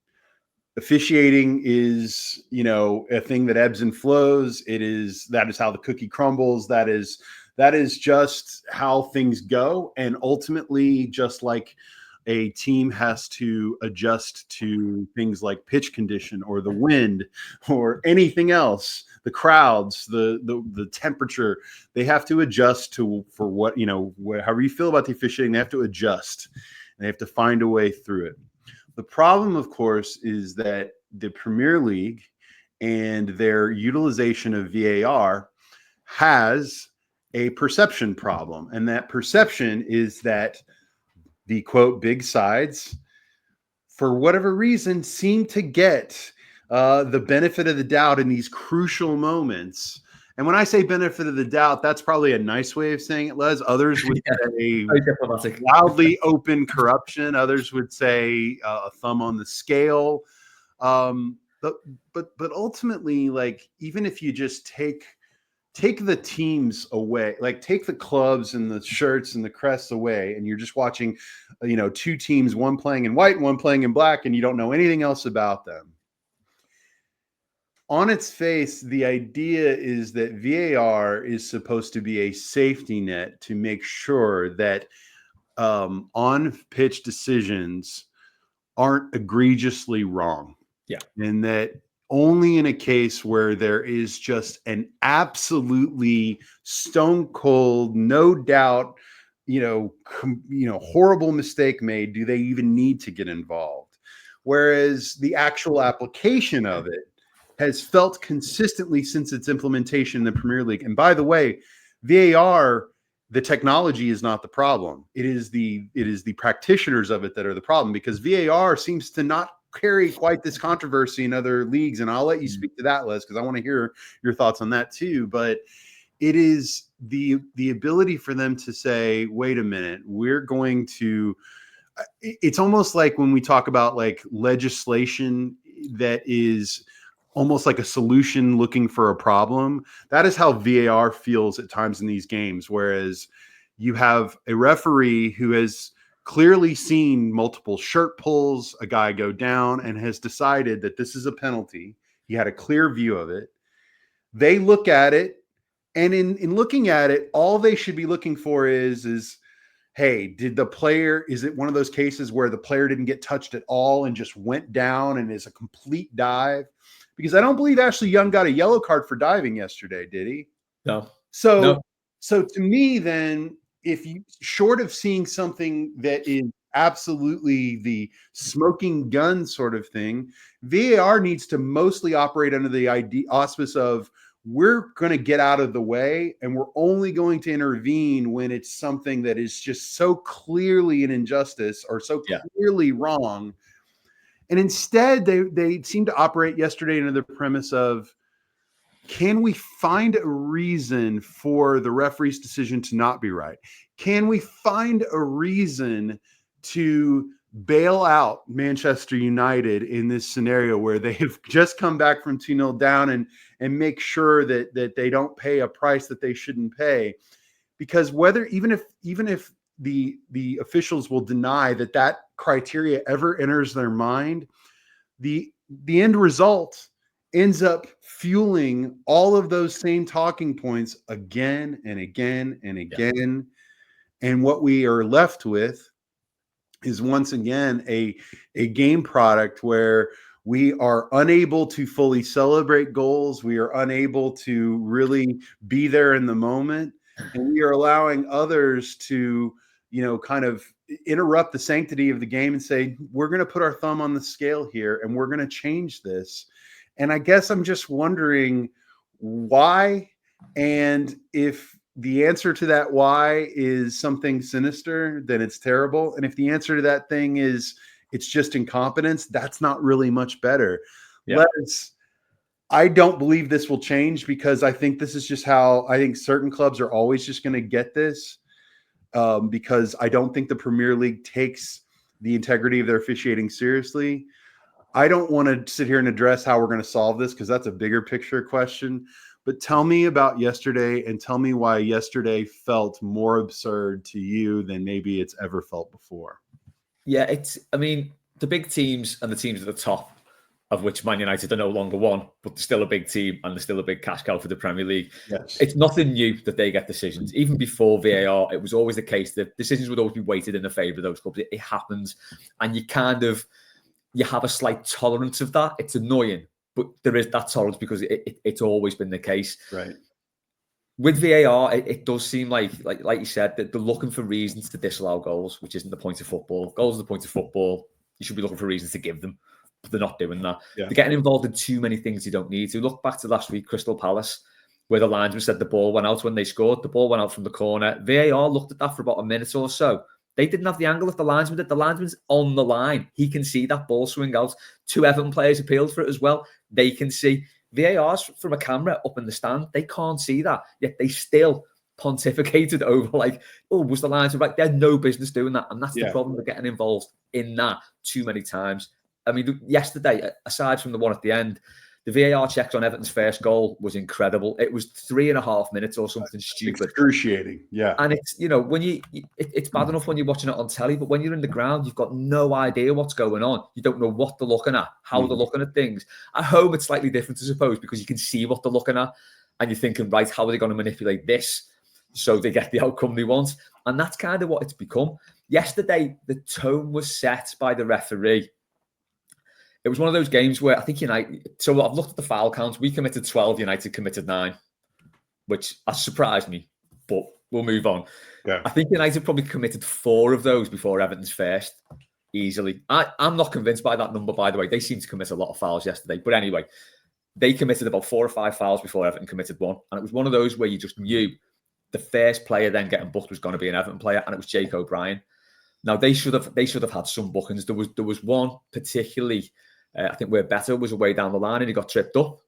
officiating is, a thing that ebbs and flows. That is how the cookie crumbles. That is just how things go. And ultimately, just like a team has to adjust to things like pitch condition or the wind or anything else, the crowds, the temperature, they have to adjust for what, however you feel about the officiating, they have to adjust and they have to find a way through it. The problem, of course, is that the Premier League and their utilization of VAR has a perception problem. And that perception is that the, quote, big sides, for whatever reason, seem to get the benefit of the doubt in these crucial moments. And when I say benefit of the doubt, that's probably a nice way of saying it, Les. Others would say loudly open corruption. Others would say a thumb on the scale. But ultimately, like, even if you just take the teams away, like take the clubs and the shirts and the crests away, and you're just watching, two teams, one playing in white and one playing in black, and you don't know anything else about them. On its face, the idea is that VAR is supposed to be a safety net to make sure that on-pitch decisions aren't egregiously wrong. Yeah. And that only in a case where there is just an absolutely stone cold, no doubt, horrible mistake made, do they even need to get involved. Whereas the actual application of it has felt consistently since its implementation in the Premier League. And by the way, VAR, the technology is not the problem. It is the practitioners of it that are the problem, because VAR seems to not carry quite this controversy in other leagues. And I'll let you speak to that, Les, because I want to hear your thoughts on that too. But it is the ability for them to say, wait a minute, we're going to, it's almost like when we talk about like legislation that is almost like a solution looking for a problem. That is how VAR feels at times in these games. Whereas you have a referee who has clearly seen multiple shirt pulls, a guy go down, and has decided that this is a penalty. He had a clear view of it. They look at it, and in looking at it, all they should be looking for is, hey, did the player, is it one of those cases where the player didn't get touched at all and just went down and is a complete dive? Because I don't believe Ashley Young got a yellow card for diving yesterday, did he? No. So to me, then, if you, short of seeing something that is absolutely the smoking gun sort of thing, VAR needs to mostly operate under the auspice of, we're going to get out of the way and we're only going to intervene when it's something that is just so clearly an injustice or so clearly wrong. And instead, they seem to operate yesterday under the premise of, can we find a reason for the referee's decision to not be right? Can we find a reason to bail out Manchester United in this scenario where they have just come back from 2-0 down and make sure that they don't pay a price that they shouldn't pay? Because even if the officials will deny that criteria ever enters their mind, the end result ends up fueling all of those same talking points again and again and again. And what we are left with is once again a game product where we are unable to fully celebrate goals. We are unable to really be there in the moment. And we are allowing others to, kind of interrupt the sanctity of the game and say, we're going to put our thumb on the scale here and we're going to change this. And I guess I'm just wondering why. And if the answer to that why is something sinister, then it's terrible. And if the answer to that thing is it's just incompetence, that's not really much better. Yeah. I don't believe this will change because I think this is just how I think certain clubs are always just going to get this, because I don't think the Premier League takes the integrity of their officiating seriously. I don't want to sit here and address how we're going to solve this because that's a bigger picture question. But tell me about yesterday and tell me why yesterday felt more absurd to you than maybe it's ever felt before. Yeah, the big teams and the teams at the top, of which Man United are no longer one, but they're still a big team and they're still a big cash cow for the Premier League. Yes. It's nothing new that they get decisions. Even before VAR, it was always the case that decisions would always be weighted in the favour of those clubs. It happens. And you have a slight tolerance of that. It's annoying, but there is that tolerance because it's always been the case. Right. With VAR, it does seem like you said, that they're looking for reasons to disallow goals, which isn't the point of football. Goals are the point of football. You should be looking for reasons to give them, but they're not doing that. Yeah. They're getting involved in too many things you don't need to. Look back to last week, Crystal Palace, where the linesman said the ball went out when they scored. The ball went out from the corner. VAR looked at that for about a minute or so. They didn't have the angle of the linesman did. The linesman's on the line. He can see that ball swing out. 2 Everton players appealed for it as well. They can see. VAR's from a camera up in the stand. They can't see that. Yet they still pontificated over was the linesman right? They had no business doing that. And that's the problem. They're getting involved in that too many times. I mean, yesterday, aside from the one at the end, the VAR checks on Everton's first goal was incredible. It was 3.5 minutes or something stupid. Excruciating, yeah. And it's, when it's bad enough when you're watching it on telly, but when you're in the ground, you've got no idea what's going on. You don't know what they're looking at, how they're looking at things. At home, it's slightly different, I suppose, because you can see what they're looking at. And you're thinking, right, how are they going to manipulate this so they get the outcome they want? And that's kind of what it's become. Yesterday, the tone was set by the referee. It was one of those games where I think United... So I've looked at the foul counts. We committed 12, United committed 9, which has surprised me, but we'll move on. Yeah. I think United probably committed 4 of those before Everton's first, easily. I'm not convinced by that number, by the way. They seem to commit a lot of fouls yesterday. But anyway, they committed about 4 or 5 fouls before Everton committed 1. And it was one of those where you just knew the first player then getting booked was going to be an Everton player, and it was Jake O'Brien. Now, they should have had some bookings. There was one particularly... I think where Beto was away down the line and he got tripped up.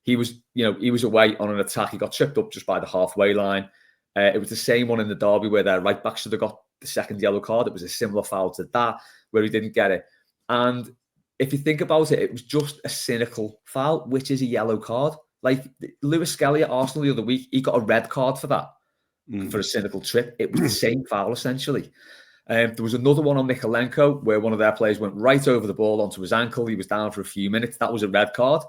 He was away on an attack. He got tripped up just by the halfway line. It was the same one in the derby where their right back should have got the second yellow card. It was a similar foul to that where he didn't get it. And if you think about it, it was just a cynical foul, which is a yellow card. Like Lewis Skelly at Arsenal the other week, he got a red card for that, for a cynical trip. It was the same foul essentially. There was another one on Mikalenko where one of their players went right over the ball onto his ankle. He was down for a few minutes. That was a red card.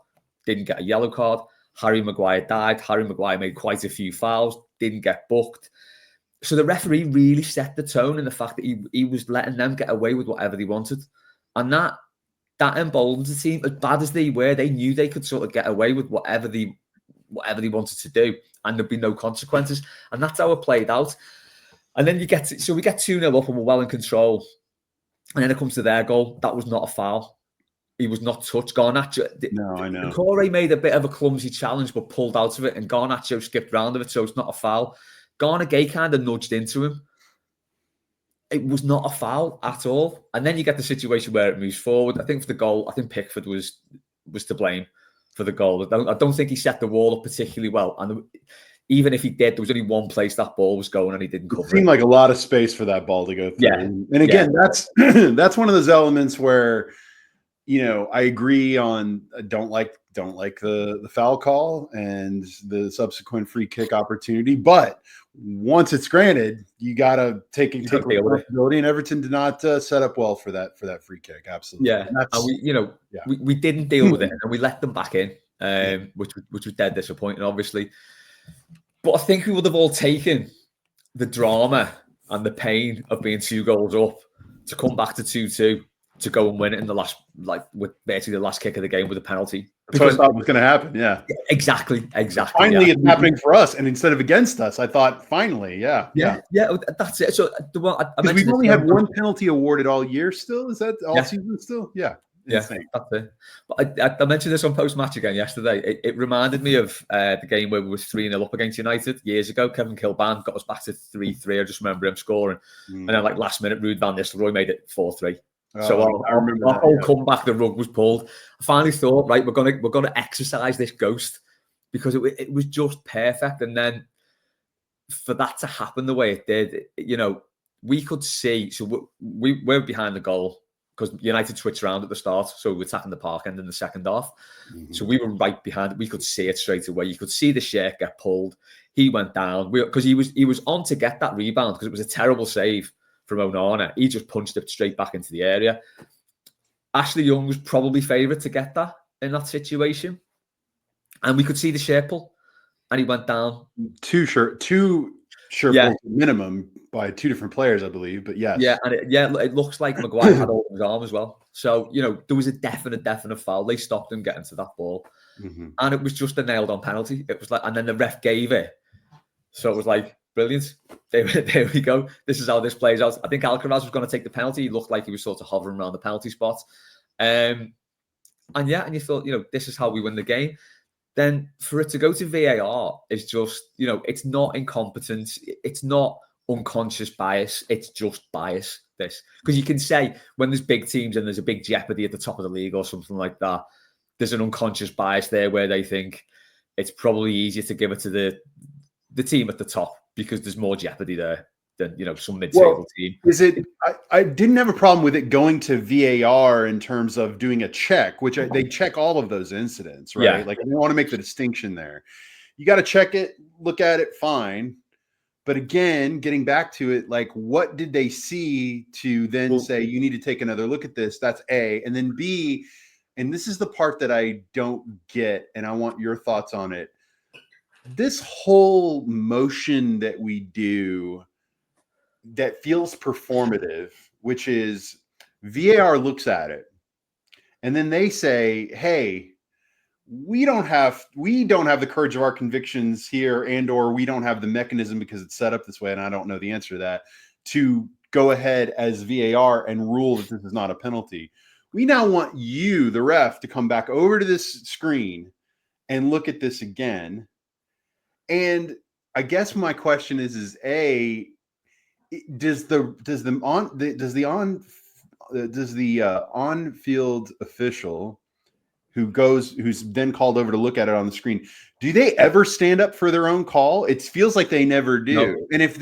Didn't get a yellow card. Harry Maguire died. Harry Maguire made quite a few fouls. Didn't get booked. So the referee really set the tone in the fact that he was letting them get away with whatever they wanted. And that emboldens the team. As bad as they were, they knew they could sort of get away with whatever they wanted to do. And there'd be no consequences. And that's how it played out. And then we get 2-0 up and we're well in control. And then it comes to their goal. That was not a foul. He was not touched. Garnacho. No, I know. Corey made a bit of a clumsy challenge, but pulled out of it. And Garnacho skipped round of it, so it's not a foul. Garner Gay kind of nudged into him. It was not a foul at all. And then you get the situation where it moves forward. I think for the goal, Pickford was to blame for the goal. I don't think he set the wall up particularly well. And even if he did, there was only one place that ball was going and he didn't cover it. It seemed like a lot of space for that ball to go through. Yeah. And again, that's one of those elements where, I agree on don't like the foul call and the subsequent free kick opportunity. But once it's granted, you got to take gotta deal with it. responsibility. And Everton did not set up well for that free kick. Absolutely. Yeah, And that's, and we, you know, yeah. we didn't deal with it, and we let them back in, which was dead disappointing, obviously. But I think we would have all taken the drama and the pain of being 2 goals up to come back to 2-2 to go and win it in the last, like with basically the last kick of the game with a penalty. That's what I thought was going to happen. Yeah, exactly. Finally, it's happening for us, and instead of against us, I thought finally, yeah. That's it. So the one I because we've only had one penalty awarded all year. Still, is that all season? Still, yeah. Insane. Yeah, that's it. But I mentioned this on post-match again yesterday. It reminded me of the game where we were 3-0 up against United years ago. Kevin Kilban got us back to 3-3. I just remember him scoring. And then like last minute, Ruud van Nistelrooy made it 4-3. So our whole comeback, the rug was pulled. I finally thought, right, we're gonna exercise this ghost because it was just perfect. And then for that to happen the way it did, you know, we could see. So we were behind the goal, because United switched around at the start, so we were attacking the park end in the second half. So we were right behind. We could see it straight away. You could see the shirt get pulled. He went down because he was on to get that rebound because it was a terrible save from Onana. He just punched it straight back into the area. Ashley Young was probably favourite to get that in that situation, and we could see the shirt pull, and he went down. Two shirt pulls minimum by 2 different players, I believe. But yes, and it looks like Maguire had all in his arm as well. So you know there was a definite foul. They stopped him getting to that ball, and it was just a nailed on penalty. It was like, and then the ref gave it, so it was like brilliant. There we go. This is how this plays out. I think Alcaraz was going to take the penalty. He looked like he was sort of hovering around the penalty spot, and you thought, you know, this is how we win the game. Then for it to go to VAR is just, you know, it's not incompetence. It's not unconscious bias. It's just bias. This, because you can say when there's big teams and there's a big jeopardy at the top of the league or something like that, there's an unconscious bias there where they think it's probably easier to give it to the team at the top because there's more jeopardy there than, you know, some mid-table team. Is it? I didn't have a problem with it going to VAR in terms of doing a check, which they check all of those incidents, right? Yeah. Like, I want to make the distinction there. You got to check it, look at it, fine. But again, getting back to it, like, what did they see to then say you need to take another look at this? That's A, and then B, and this is the part that I don't get, and I want your thoughts on it. This whole motion that we do that feels performative, which is VAR looks at it and then they say, hey, we don't have the courage of our convictions here, and or we don't have the mechanism because it's set up this way, and I don't know the answer to that, to go ahead as VAR and rule that this is not a penalty. We now want you, the ref, to come back over to this screen and look at this again. And I guess my question is A, does the on-field official who's then called over to look at it on the screen, do they ever stand up for their own call? It feels like they never do. No. And if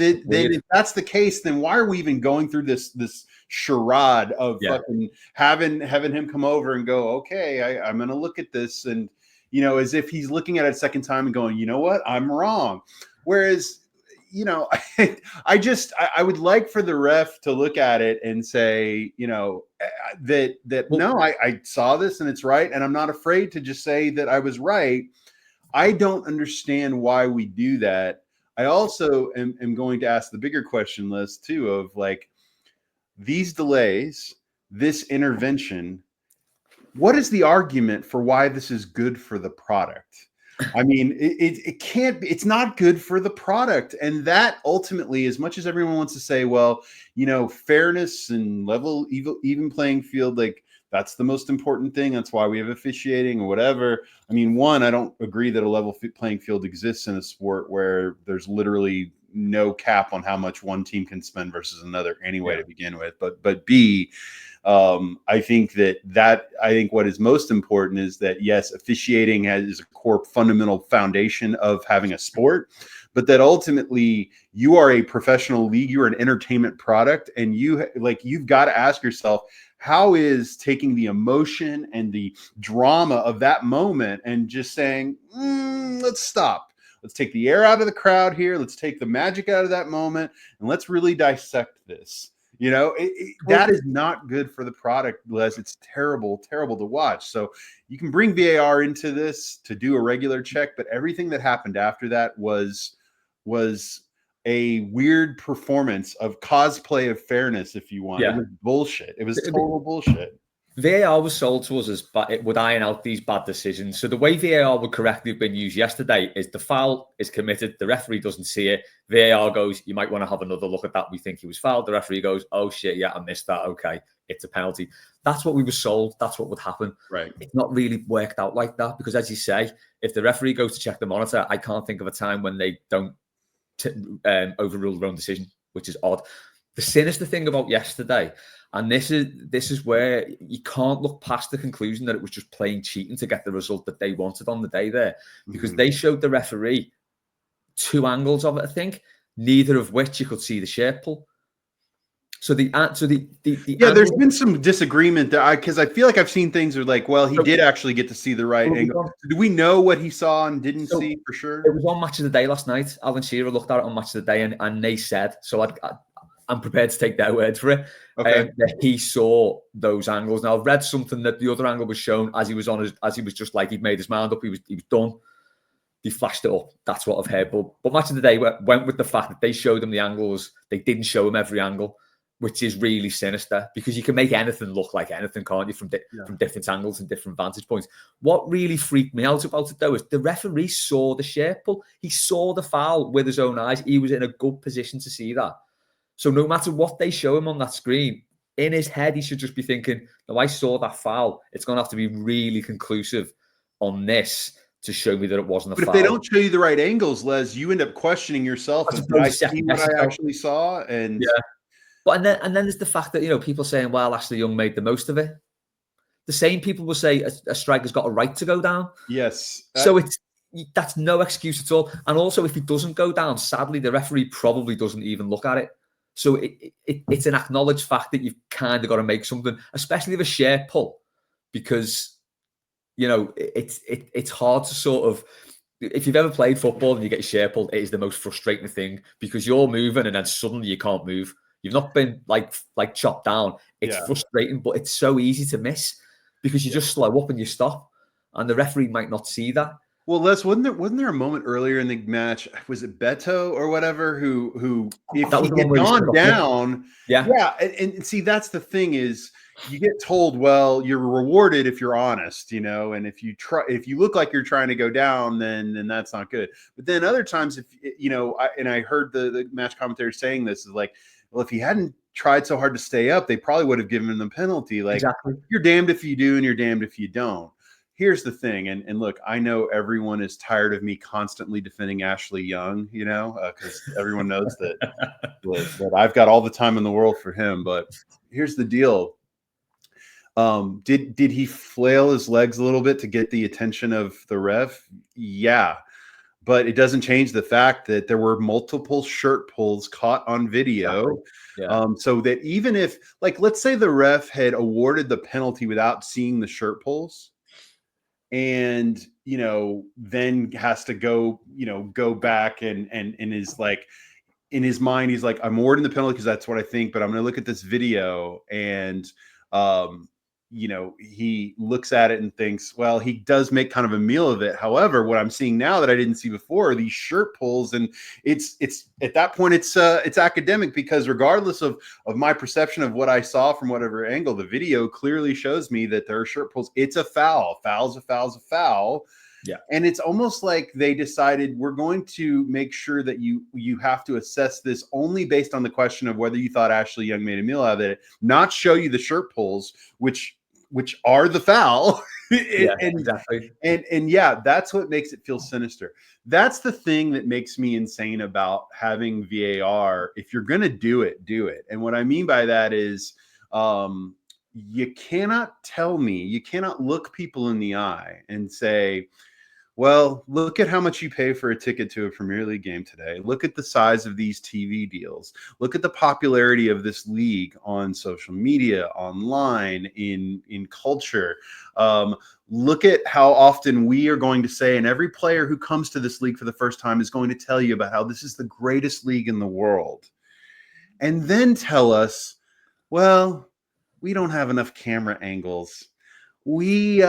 that's the case, then why are we even going through this charade of fucking having him come over and go, okay, I'm going to look at this, and, you know, as if he's looking at it a second time and going, you know what, I'm wrong. Whereas, you know, I would like for the ref to look at it and say, you know, I saw this and it's right, and I'm not afraid to just say that I was right. I don't understand why we do that. I also am going to ask the bigger question, Liz, too, of like these delays, this intervention. What is the argument for why this is good for the product? I mean, it can't be, it's not good for the product. And that ultimately, as much as everyone wants to say, well, you know, fairness and even playing field, like that's the most important thing. That's why we have officiating or whatever. I mean, one, I don't agree that a level playing field exists in a sport where there's literally no cap on how much one team can spend versus another anyway to begin with. But B, I think what is most important is that, yes, officiating is a core fundamental foundation of having a sport, but that ultimately you are a professional league, you're an entertainment product, and you've got to ask yourself, how is taking the emotion and the drama of that moment and just saying, let's stop. Let's take the air out of the crowd here. Let's take the magic out of that moment, and let's really dissect this. That is not good for the product, Les. It's terrible, terrible to watch. So you can bring VAR into this to do a regular check, but everything that happened after that was a weird performance of cosplay of fairness, if you want. Yeah. It was bullshit. It was total bullshit. VAR was sold to us as it would iron out these bad decisions. So the way VAR would correctly have been used yesterday is the foul is committed, the referee doesn't see it, VAR goes, you might want to have another look at that, we think he was fouled. The referee goes, oh shit, yeah, I missed that, okay, it's a penalty. That's what we were sold, that's what would happen. Right. It's not really worked out like that, because as you say, if the referee goes to check the monitor, I can't think of a time when they don't overrule their own decision, which is odd. The sinister thing about yesterday, and this is where you can't look past the conclusion that it was just plain cheating to get the result that they wanted on the day there, because they showed the referee 2 angles of it, I think, neither of which you could see the shirt pull. So there's been some disagreement there, because I feel like I've seen things where like, well, he did actually get to see the right angle. Do we know what he saw and didn't see for sure? It was on Match of the Day last night. Alan Shearer looked at it on Match of the Day, and they said, so I'm prepared to take their word for it. Okay. That he saw those angles. Now I've read something that the other angle was shown as he was just like he'd made his mind up. He was done. He flashed it up. That's what I've heard. But Match of the Day went with the fact that they showed him the angles. They didn't show him every angle, which is really sinister, because you can make anything look like anything, can't you, from different angles and different vantage points. What really freaked me out about it, though, is the referee saw the shirt pull. He saw the foul with his own eyes. He was in a good position to see that. So no matter what they show him on that screen, in his head, he should just be thinking, no, I saw that foul. It's going to have to be really conclusive on this to show me that it wasn't a foul. But if they don't show you the right angles, Les, you end up questioning yourself. Did I see what I actually saw? And yeah. But and then there's the fact that, people saying, well, Ashley Young made the most of it. The same people will say a striker's got a right to go down. Yes. So that's no excuse at all. And also, if he doesn't go down, sadly, the referee probably doesn't even look at it. So it's an acknowledged fact that you've kind of got to make something, especially with a shirt pull, because it's hard to sort of, if you've ever played football and you get your shirt pulled, it is the most frustrating thing, because you're moving and then suddenly you can't move. You've not been like chopped down. It's frustrating, but it's so easy to miss because you just slow up and you stop, and the referee might not see that. Well, Les, wasn't there a moment earlier in the match? Was it Beto or whatever who if he had gone down, and see, that's the thing, is you get told, well, you're rewarded if you're honest, and if you look like you're trying to go down, then that's not good. But then other times, if I heard the match commentator saying this, is like, well, if he hadn't tried so hard to stay up, they probably would have given him the penalty. Like, exactly. You're damned if you do and you're damned if you don't. Here's the thing, and look, I know everyone is tired of me constantly defending Ashley Young, because everyone knows that I've got all the time in the world for him. But here's the deal: did he flail his legs a little bit to get the attention of the ref? Yeah, but it doesn't change the fact that there were multiple shirt pulls caught on video. Yeah. So that even if, like, let's say the ref had awarded the penalty without seeing the shirt pulls, and then has to go back and is like, in his mind, he's like, I'm awarding the penalty because that's what I think, but I'm going to look at this video, and he looks at it and thinks, well, he does make kind of a meal of it. However, what I'm seeing now that I didn't see before are these shirt pulls, and it's at that point it's academic, because regardless of my perception of what I saw from whatever angle, the video clearly shows me that there are shirt pulls. It's a foul. Foul's a foul. Yeah. And it's almost like they decided, we're going to make sure that you have to assess this only based on the question of whether you thought Ashley Young made a meal out of it, not show you the shirt pulls, which are the foul. Exactly. And that's what makes it feel sinister. That's the thing that makes me insane about having VAR. If you're going to do it. And what I mean by that is, you cannot look people in the eye and say, Well, look at how much you pay for a ticket to a Premier League game today. Look at the size of these TV deals. Look at the popularity of this league on social media, online, in culture. Look at how often we are going to say, and every player who comes to this league for the first time is going to tell you about how this is the greatest league in the world. And then tell us, well, we don't have enough camera angles. We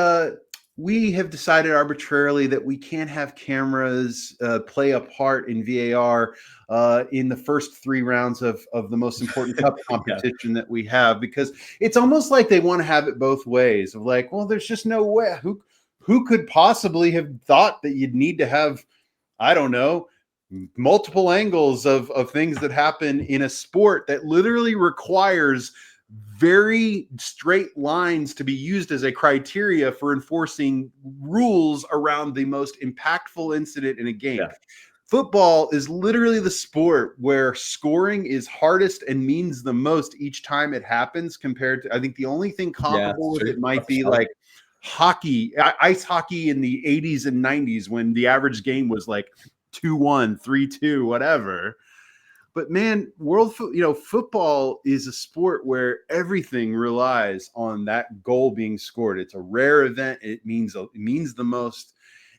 have decided arbitrarily that we can't have cameras play a part in VAR in the first 3 rounds of the most important cup Yeah, competition that we have, because it's almost like they want to have it both ways of like, well, there's just no way. Who could possibly have thought that you'd need to have, I don't know, multiple angles of things that happen in a sport that literally requires very straight lines to be used as a criteria for enforcing rules around the most impactful incident in a game. yeah, Football is literally the sport where scoring is hardest and means the most each time it happens, compared to, I think the only thing yeah. comparable It's with true. it might That's for be sure. like hockey, ice hockey in the 80s and 90s, when the average game was like 2-1, 3-2, whatever. But man, football is a sport where everything relies on that goal being scored. It's a rare event. It means the most.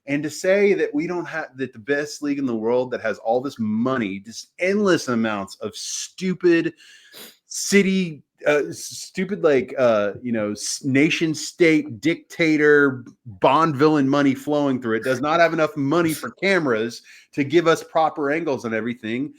And to say that we don't have that the best league in the world that has all this money, just endless amounts of stupid city, stupid nation state dictator Bond villain money flowing through it, does not have enough money for cameras to give us proper angles on everything.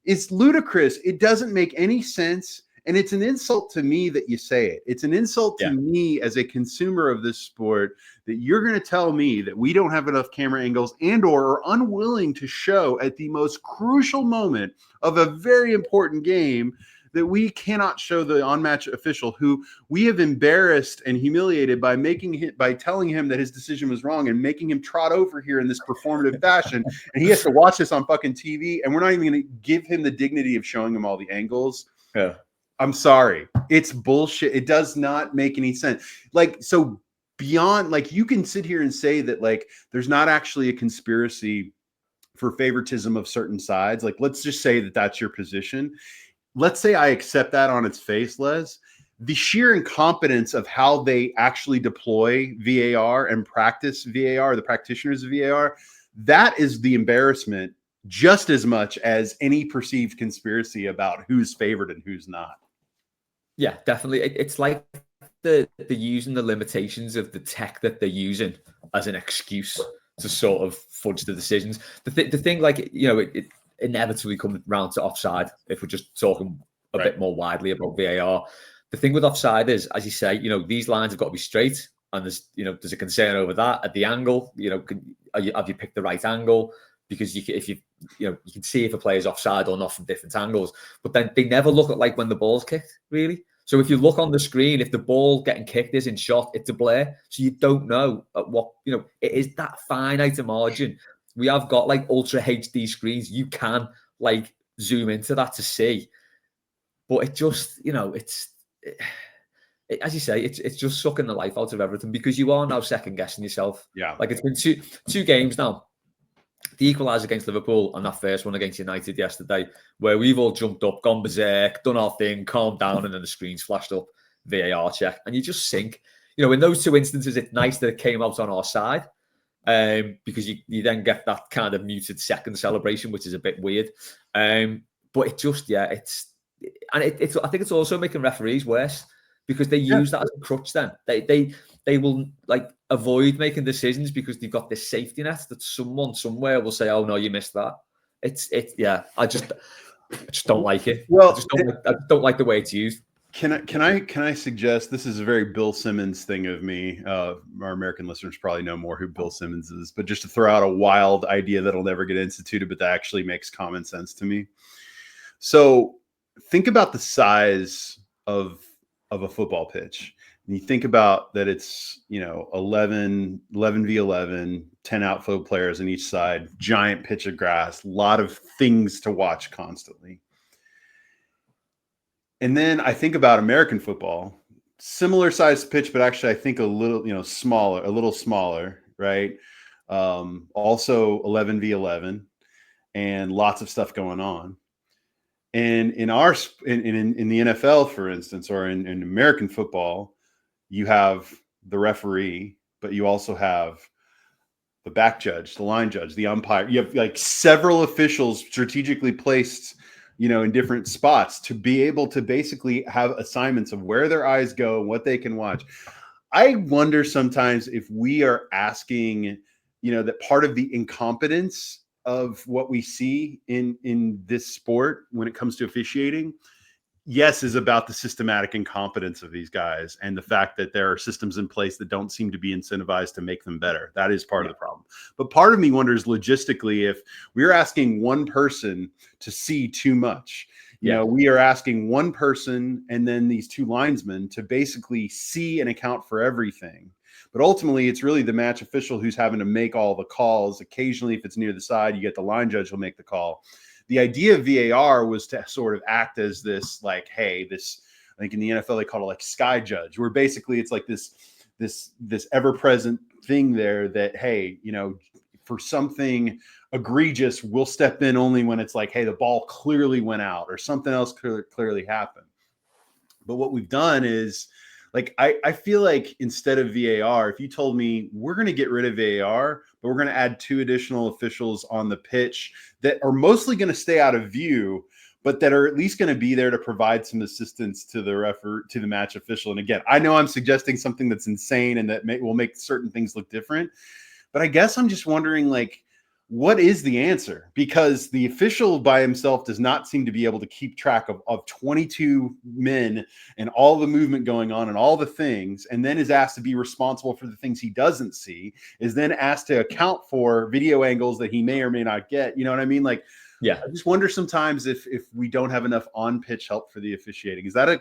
It's ludicrous. It doesn't make any sense. And it's an insult to me that you say it. It's an insult to Yeah, me as a consumer of this sport that you're going to tell me that we don't have enough camera angles and or are unwilling to show at the most crucial moment of a very important game, that we cannot show the on-match official who we have embarrassed and humiliated by telling him that his decision was wrong and making him trot over here in this performative fashion, and he has to watch this on fucking TV, and we're not even going to give him the dignity of showing him all the angles. yeah, I'm sorry. It's bullshit. It does not make any sense. Like, so beyond, like, you can sit here and say that, like, there's not actually a conspiracy for favoritism of certain sides. Like, let's just say that that's your position. Let's say I accept that on its face, Les. The sheer incompetence of how they actually deploy VAR and practice VAR, the practitioners of VAR, that is the embarrassment just as much as any perceived conspiracy about who's favored and who's not. yeah. Definitely. It's like they're using the limitations of the tech that they're using as an excuse to sort of fudge the decisions. The thing, like, it inevitably comes round to offside if we're just talking a bit more widely about VAR. The thing with offside is, as you say, these lines have got to be straight, and there's a concern over that at the angle. Have you picked the right angle? Because if you can see if a player's offside or not from different angles, but then they never look at, like, when the ball's kicked, really. So if you look on the screen, if the ball getting kicked isn't shot, it's a blur. So you don't know at what, it is that finite a margin. We have got, like, ultra HD screens. You can, like, zoom into that to see. But it just, as you say, it's just sucking the life out of everything, because you are now second guessing yourself. Yeah. Like, it's been two games now. The equaliser against Liverpool and that first one against United yesterday, where we've all jumped up, gone berserk, done our thing, calmed down, and then the screens flashed up, VAR check, and you just think, in those two instances, it's nice that it came out on our side, because you then get that kind of muted second celebration, which is a bit weird. But it just, I think it's also making referees worse, because they use that as a crutch. Then they will, like, avoid making decisions because they've got this safety net that someone somewhere will say, "Oh no, you missed that." I just don't like it. Well, I don't like the way it's used. Can I suggest, this is a very Bill Simmons thing of me. Our American listeners probably know more who Bill Simmons is, but just to throw out a wild idea that'll never get instituted, but that actually makes common sense to me. So think about the size of a football pitch. And you think about that it's, 11 v 11, 10 outfield players on each side, giant pitch of grass, a lot of things to watch constantly. And then I think about American football, similar size pitch, but actually I think a little, smaller, right? Also 11v11, and lots of stuff going on. And in our in the NFL, for instance, or in American football, you have the referee, but you also have the back judge, the line judge, the umpire. You have like several officials strategically placed, in different spots to be able to basically have assignments of where their eyes go and what they can watch. I wonder sometimes if we are asking, that part of the incompetence of what we see in this sport when it comes to officiating, yes, is about the systematic incompetence of these guys and the fact that there are systems in place that don't seem to be incentivized to make them better. That is part of the problem. But part of me wonders logistically, if we're asking one person to see too much, we are asking one person and then these two linesmen to basically see and account for everything. But ultimately, it's really the match official who's having to make all the calls. Occasionally, if it's near the side, you get the line judge who'll make the call. The idea of VAR was to sort of act as this, like, hey, this, I think in the NFL they call it like sky judge, where basically it's like this ever-present thing there that, hey, for something egregious, we'll step in only when it's like, hey, the ball clearly went out or something else clearly happened. But what we've done is, like, I feel like instead of VAR, if you told me we're going to get rid of VAR, but we're going to add 2 additional officials on the pitch that are mostly going to stay out of view, but that are at least going to be there to provide some assistance to the match official. And again, I know I'm suggesting something that's insane and that will make certain things look different, but I guess I'm just wondering, like, what is the answer? Because the official by himself does not seem to be able to keep track of 22 men and all the movement going on and all the things, and then is asked to be responsible for the things he doesn't see, is then asked to account for video angles that he may or may not get. You know what I mean? Like, yeah. I just wonder sometimes if we don't have enough on-pitch help for the officiating. Is that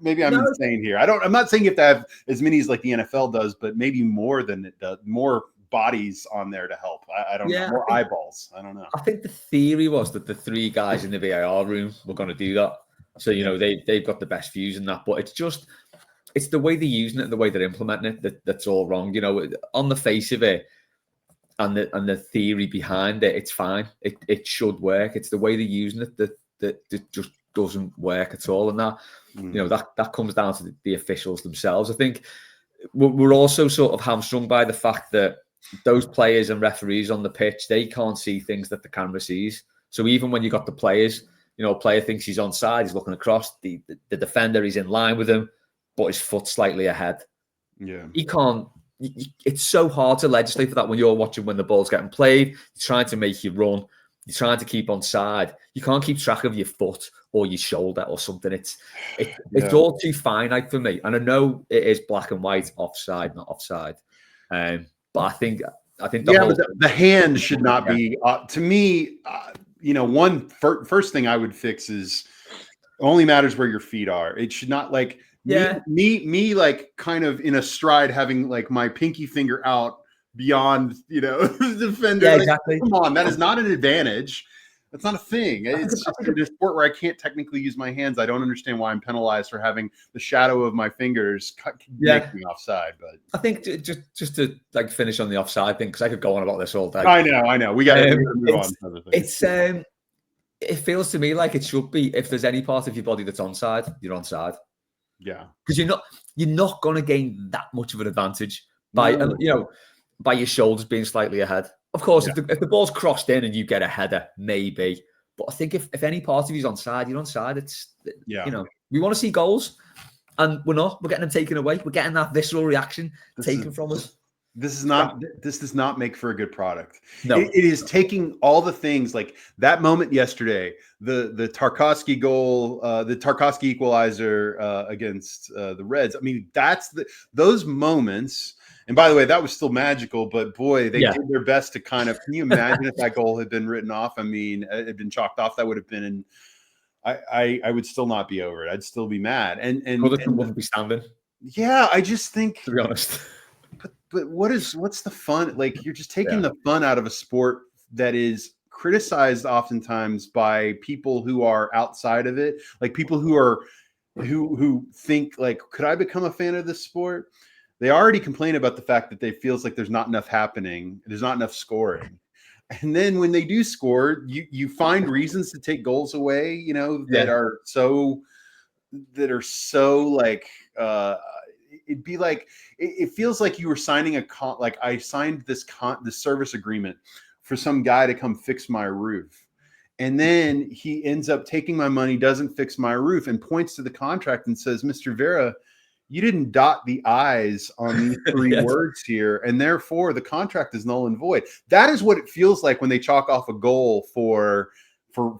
maybe I'm insane here. I'm not saying you have to have as many as like the NFL does, but maybe more than it does, more bodies on there to help. I don't know, more eyeballs. I don't know. I think the theory was that the 3 guys in the VAR room were going to do that. So, they've got the best views in that, but it's the way they're using it and the way they're implementing it that's all wrong. On the face of it and the theory behind it, it's fine. It should work. It's the way they're using it that just doesn't work at all. And that comes down to the officials themselves. I think we're also sort of hamstrung by the fact that those players and referees on the pitch, they can't see things that the camera sees. So even when you got the players, a player thinks he's onside, he's looking across, the defender is in line with him, but his foot's slightly ahead. Yeah. He can't, it's so hard to legislate for that when you're watching when the ball's getting played, you're trying to make you run, you're trying to keep onside. You can't keep track of your foot or your shoulder or something. It's all too finite for me. And I know it is black and white, offside, not offside. But I think the hand should not be to me. First thing I would fix is only matters where your feet are. It should not like me like kind of in a stride having like my pinky finger out beyond the defender. Yeah, like, exactly. Come on, that is not an advantage. That's not a thing. It's just in a sport where I can't technically use my hands. I don't understand why I'm penalized for having the shadow of my fingers make me offside. But I think just to like finish on the offside thing, because I could go on about this all day. I know. We got to move on to other things. It feels to me like it should be, if there's any part of your body that's onside, you're onside. Yeah, because you're not going to gain that much of an advantage by by your shoulders being slightly ahead. Of course, if the ball's crossed in and you get a header, maybe. But I think if any part of you's onside, you're onside. We want to see goals, and we're not. We're getting them taken away. We're getting that visceral reaction taken from us. This does not make for a good product. No, it is taking all the things like that moment yesterday, the Tarkowski goal, the Tarkowski equalizer against the Reds. I mean, those moments. And by the way, that was still magical, but boy, they did their best to kind of. Can you imagine if that goal had been written off? I mean, it had been chalked off. That would have been. I would still not be over it. I'd still be mad. And wouldn't be standing. Yeah, I just think, to be honest. But what's the fun? Like, you're just taking the fun out of a sport that is criticized oftentimes by people who are outside of it, like people who think like, could I become a fan of this sport? they already complain about the fact that they feels like there's not enough happening. There's not enough scoring. And then when they do score, you find reasons to take goals away, you know, that are so like it'd be like it feels like you were signing like I signed this service agreement for some guy to come fix my roof. And then he ends up taking my money, doesn't fix my roof, and points to the contract and says, Mr. Vera, you didn't dot the I's on these three words here, and therefore the contract is null and void. That is what it feels like when they chalk off a goal for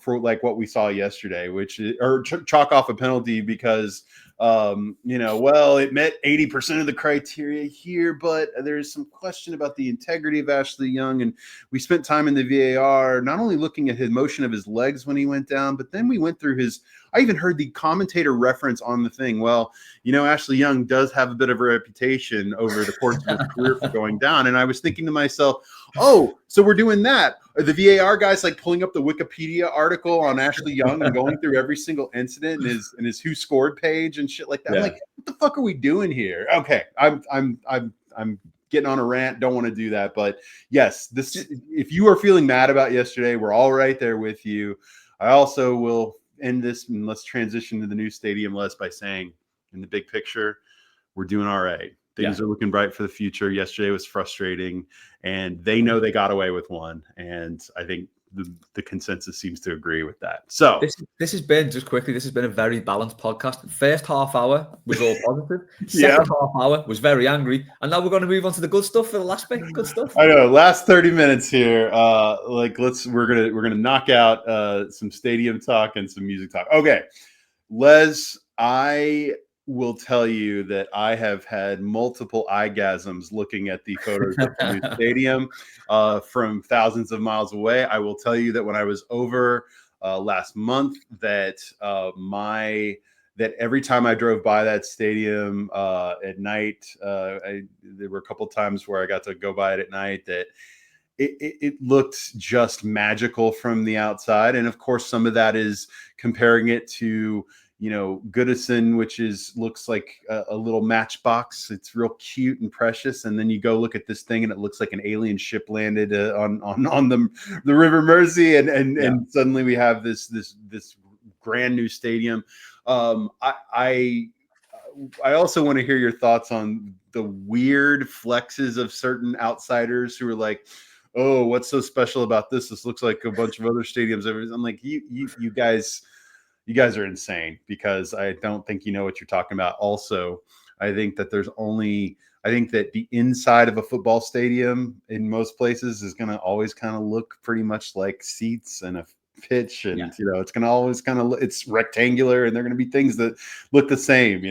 like what we saw yesterday, which is, or chalk off a penalty because well, it met 80% of the criteria here, but there's some question about the integrity of Ashley Young. And we spent time in the VAR, not only looking at his motion of his legs when he went down, but then we went through I even heard the commentator reference on the thing. Well, Ashley Young does have a bit of a reputation over the course of his career for going down. And I was thinking to myself, oh, so we're doing that. Are the VAR guys like pulling up the Wikipedia article on Ashley Young and going through every single incident and his who scored page and shit like that? Yeah. I'm like, what the fuck are we doing here? Okay, I'm getting on a rant. Don't want to do that, but yes, if you are feeling mad about yesterday, we're all right there with you. I also will end this and let's transition to the new stadium, Les, by saying, in the big picture, we're doing all right. Things are looking bright for the future. Yesterday was frustrating, and they know they got away with one. And I think the consensus seems to agree with that. So this has been, just quickly, this has been a very balanced podcast. The first half hour was all positive. Second half hour was very angry. And now we're going to move on to the good stuff for the last bit. Good stuff. I know. Last 30 minutes here. We're gonna knock out some stadium talk and some music talk. Okay, Les, I will tell you that I have had multiple eyegasms looking at the photos of the new stadium from thousands of miles away. I will tell you that when I was over last month, that every time I drove by that stadium at night, there were a couple of times where I got to go by it at night, that it looked just magical from the outside. And of course, some of that is comparing it to Goodison, which looks like a little matchbox. It's real cute and precious. And then you go look at this thing and it looks like an alien ship landed on the River Mersey. And suddenly we have this brand new stadium. I also want to hear your thoughts on the weird flexes of certain outsiders who are like, oh, what's so special about this? This looks like a bunch of other stadiums. I'm like, you guys are insane, because I don't think you know what you're talking about. Also, I think that the inside of a football stadium in most places is going to always kind of look pretty much like seats and a pitch, and it's going to always it's rectangular, and there are going to be things that look the same,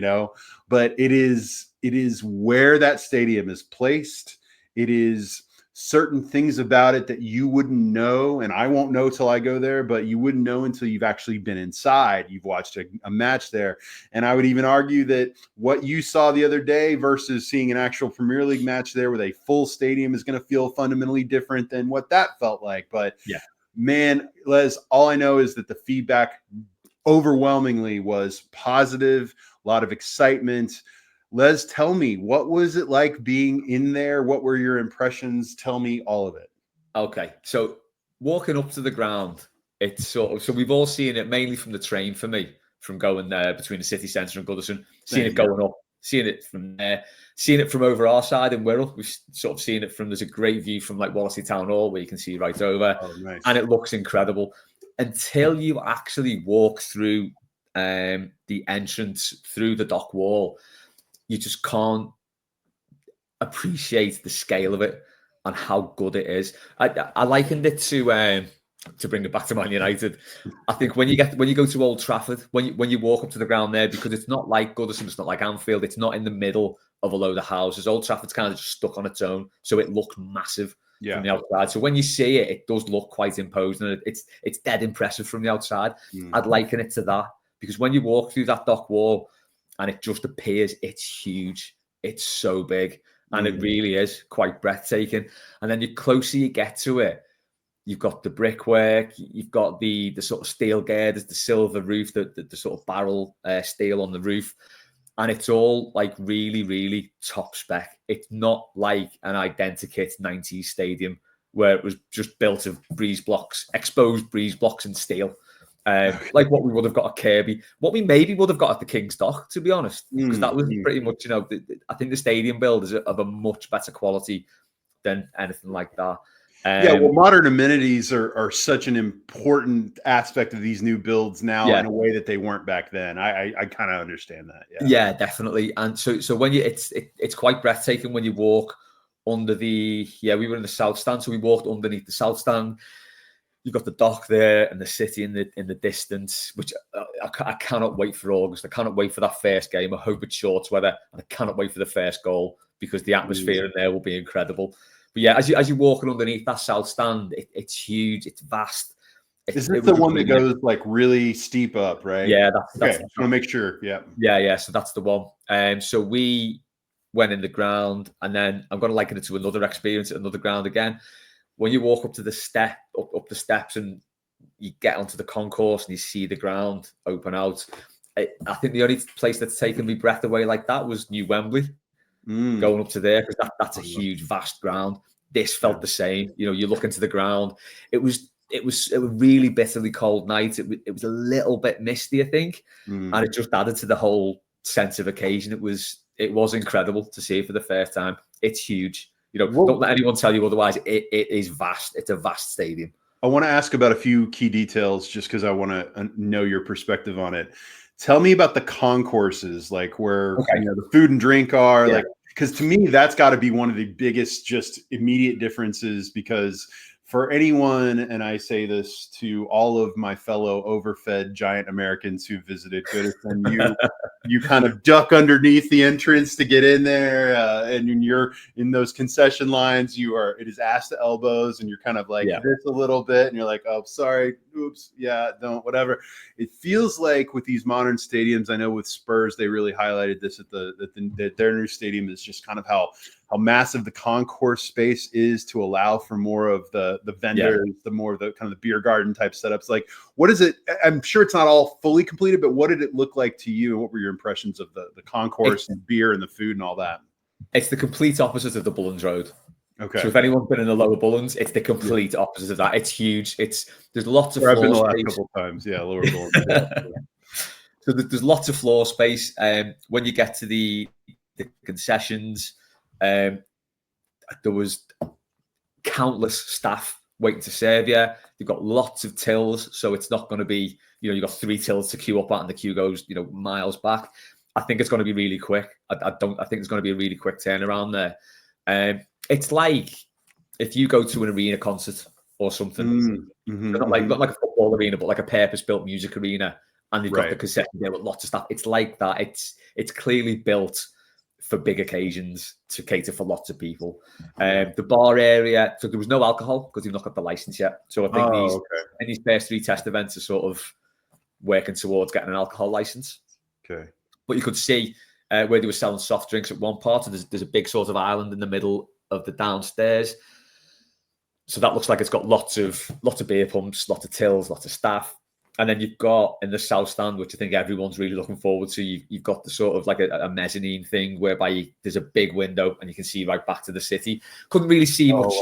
but it is where that stadium is placed. It is certain things about it that you wouldn't know, and I won't know till I go there, but you wouldn't know until you've actually been inside. You've watched a match there. And I would even argue that what you saw the other day versus seeing an actual Premier League match there with a full stadium is going to feel fundamentally different than what that felt like. But man, Les, all I know is that the feedback overwhelmingly was positive, a lot of excitement. Les, tell me, what was it like being in there? What were your impressions? Tell me all of it. Okay, so walking up to the ground, it's so we've all seen it mainly from the train for me, from going there between the city centre and Goodison, seeing it going up, seeing it from there, seeing it from over our side in Wirral. We've sort of seen it from, there's a great view from like Wallasey Town Hall where you can see right over, and it looks incredible until you actually walk through the entrance through the dock wall. You just can't appreciate the scale of it and how good it is. I likened it to bring it back to Man United. I think when you go to Old Trafford, when you walk up to the ground there, because it's not like Goodison, it's not like Anfield, it's not in the middle of a load of houses. Old Trafford's kind of just stuck on its own, so it looked massive from the outside. So when you see it, it does look quite imposing, and it's dead impressive from the outside. I'd liken it to that, because when you walk through that dock wall, and it just appears, it's huge. It's so big. And it really is quite breathtaking. And then the closer you get to it, you've got the brickwork, you've got the sort of steel girders, the silver roof, the sort of barrel steel on the roof. And it's all like really, really top spec. It's not like an identikit 90s stadium where it was just built of breeze blocks, exposed breeze blocks and steel. Like what we would have got at Kirby, what we maybe would have got at the King's Dock, to be honest, because that was pretty much, I think the stadium build is of a much better quality than anything like that. Yeah, well, modern amenities are such an important aspect of these new builds now in a way that they weren't back then. I kind of understand that. Yeah, definitely. And so when it's quite breathtaking when you walk under we were in the south stand, so we walked underneath the south stand. You've got the dock there and the city in the distance, which I cannot wait for August. I cannot wait for that first game. I hope it's short weather, and I cannot wait for the first goal because the atmosphere in there will be incredible. But yeah, as you're walking underneath that south stand, it's huge, it's vast. Is this the one that goes like really steep up, right? Yeah, that's okay. I want to make sure. Yeah. So that's the one. So we went in the ground, and then I'm going to liken it to another experience at another ground again. When you walk up to the up the steps, and you get onto the concourse and you see the ground open out, I think the only place that's taken me breath away like that was New Wembley. Going up to there, because that's a huge, vast ground. This felt the same. You look into the ground. It was a really bitterly cold night. It was a little bit misty, I think, and it just added to the whole sense of occasion. It was incredible to see it for the first time. It's huge. Don't let anyone tell you otherwise. It is vast. It's a vast stadium. I want to ask about a few key details just because I want to know your perspective on it. Tell me about the concourses, like where the food and drink are, like, because to me, that's got to be one of the biggest just immediate differences, because for anyone, and I say this to all of my fellow overfed giant Americans who visited Goodison, you kind of duck underneath the entrance to get in there, and when you're in those concession lines, it is ass to elbows, and you're kind of like this a little bit, and you're like, oh, sorry, oops, don't, whatever. It feels like with these modern stadiums, I know with Spurs, they really highlighted this at their new stadium, is just kind of how massive the concourse space is to allow for more of the vendors, the more of the kind of the beer garden type setups. Like, what is it? I'm sure it's not all fully completed, but what did it look like to you? And what were your impressions of the concourse and beer and the food and all that? It's the complete opposite of the Bullens Road. Okay. So if anyone's been in the lower Bullens, it's the complete opposite of that. It's huge. There's lots of floor space. I've been the last couple times. Yeah, lower Bullens. So there's lots of floor space. When you get to the concessions, there was countless staff waiting to serve you. You've got lots of tills, so it's not going to be, you've got 3 tills to queue up at, and the queue goes, miles back. I think it's going to be really quick. I think it's going to be a really quick turnaround there. It's like if you go to an arena concert or something, not like a football arena, but like a purpose-built music arena, and they've got the concession there with lots of stuff. It's like that. It's clearly built for big occasions to cater for lots of people. The bar area, so there was no alcohol because they've not got the license yet. So I think these first 3 test events are sort of working towards getting an alcohol license. Okay. But you could see where they were selling soft drinks at one part, and there's a big sort of island in the middle of the downstairs. So that looks like it's got lots of beer pumps, lots of tills, lots of staff. And then you've got in the south stand, which I think everyone's really looking forward to, you've got the sort of like a mezzanine thing whereby there's a big window and you can see right back to the city. Couldn't really see much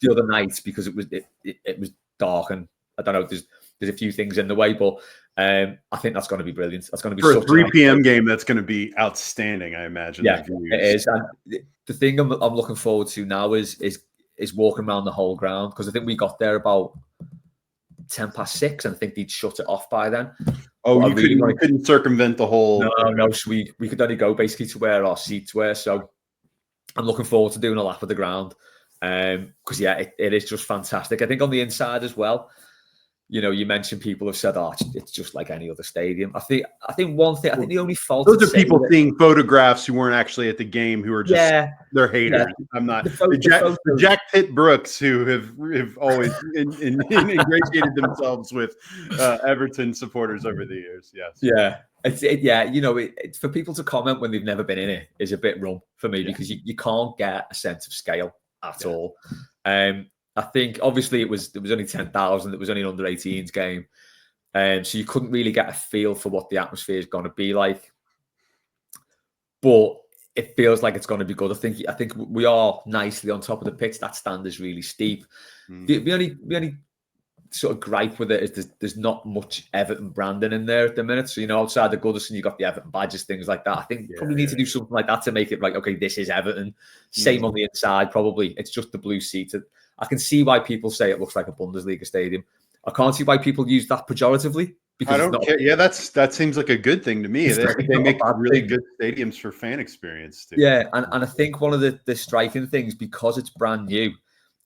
the other night because it was dark, and I don't know, there's a few things in the way, but I think that's going to be brilliant. That's going to be for a 3 p.m. game. That's going to be outstanding, I imagine. Yeah, it is. And the thing I'm looking forward to now is walking around the whole ground, because I think we got there about 6:10, and I think they'd shut it off by then. Oh, you couldn't circumvent the whole. No. So we could only go basically to where our seats were. So I'm looking forward to doing a lap of the ground, because it is just fantastic. I think on the inside as well. You mentioned people have said, it's just like any other stadium. I think one thing, I think the only fault. Those are people seeing photographs who weren't actually at the game, who are just, they're haters. Yeah. I'm not. The Jack Pitt Brooks, who have always ingratiated themselves with Everton supporters over the years. Yes. Yeah. It's for people to comment when they've never been in it is a bit rum for me, because you can't get a sense of scale at all. I think obviously it was only 10,000. It was only an under 18s game, so you couldn't really get a feel for what the atmosphere is going to be like. but it feels like it's going to be good. I think we are nicely on top of the pitch. That stand is really steep. The only sort of gripe with it is there's not much Everton branding in there at the minute. So, outside the Goodison, you got the Everton badges, things like that. I think probably need to do something like that to make it like, okay, this is Everton. Same on the inside, probably. It's just the blue seats. I can see why people say it looks like a Bundesliga stadium. I can't see why people use that pejoratively. Because I don't care. Yeah, that seems like a good thing to me. They make really good stadiums for fan experience too. Yeah, and I think one of the striking things, because it's brand new,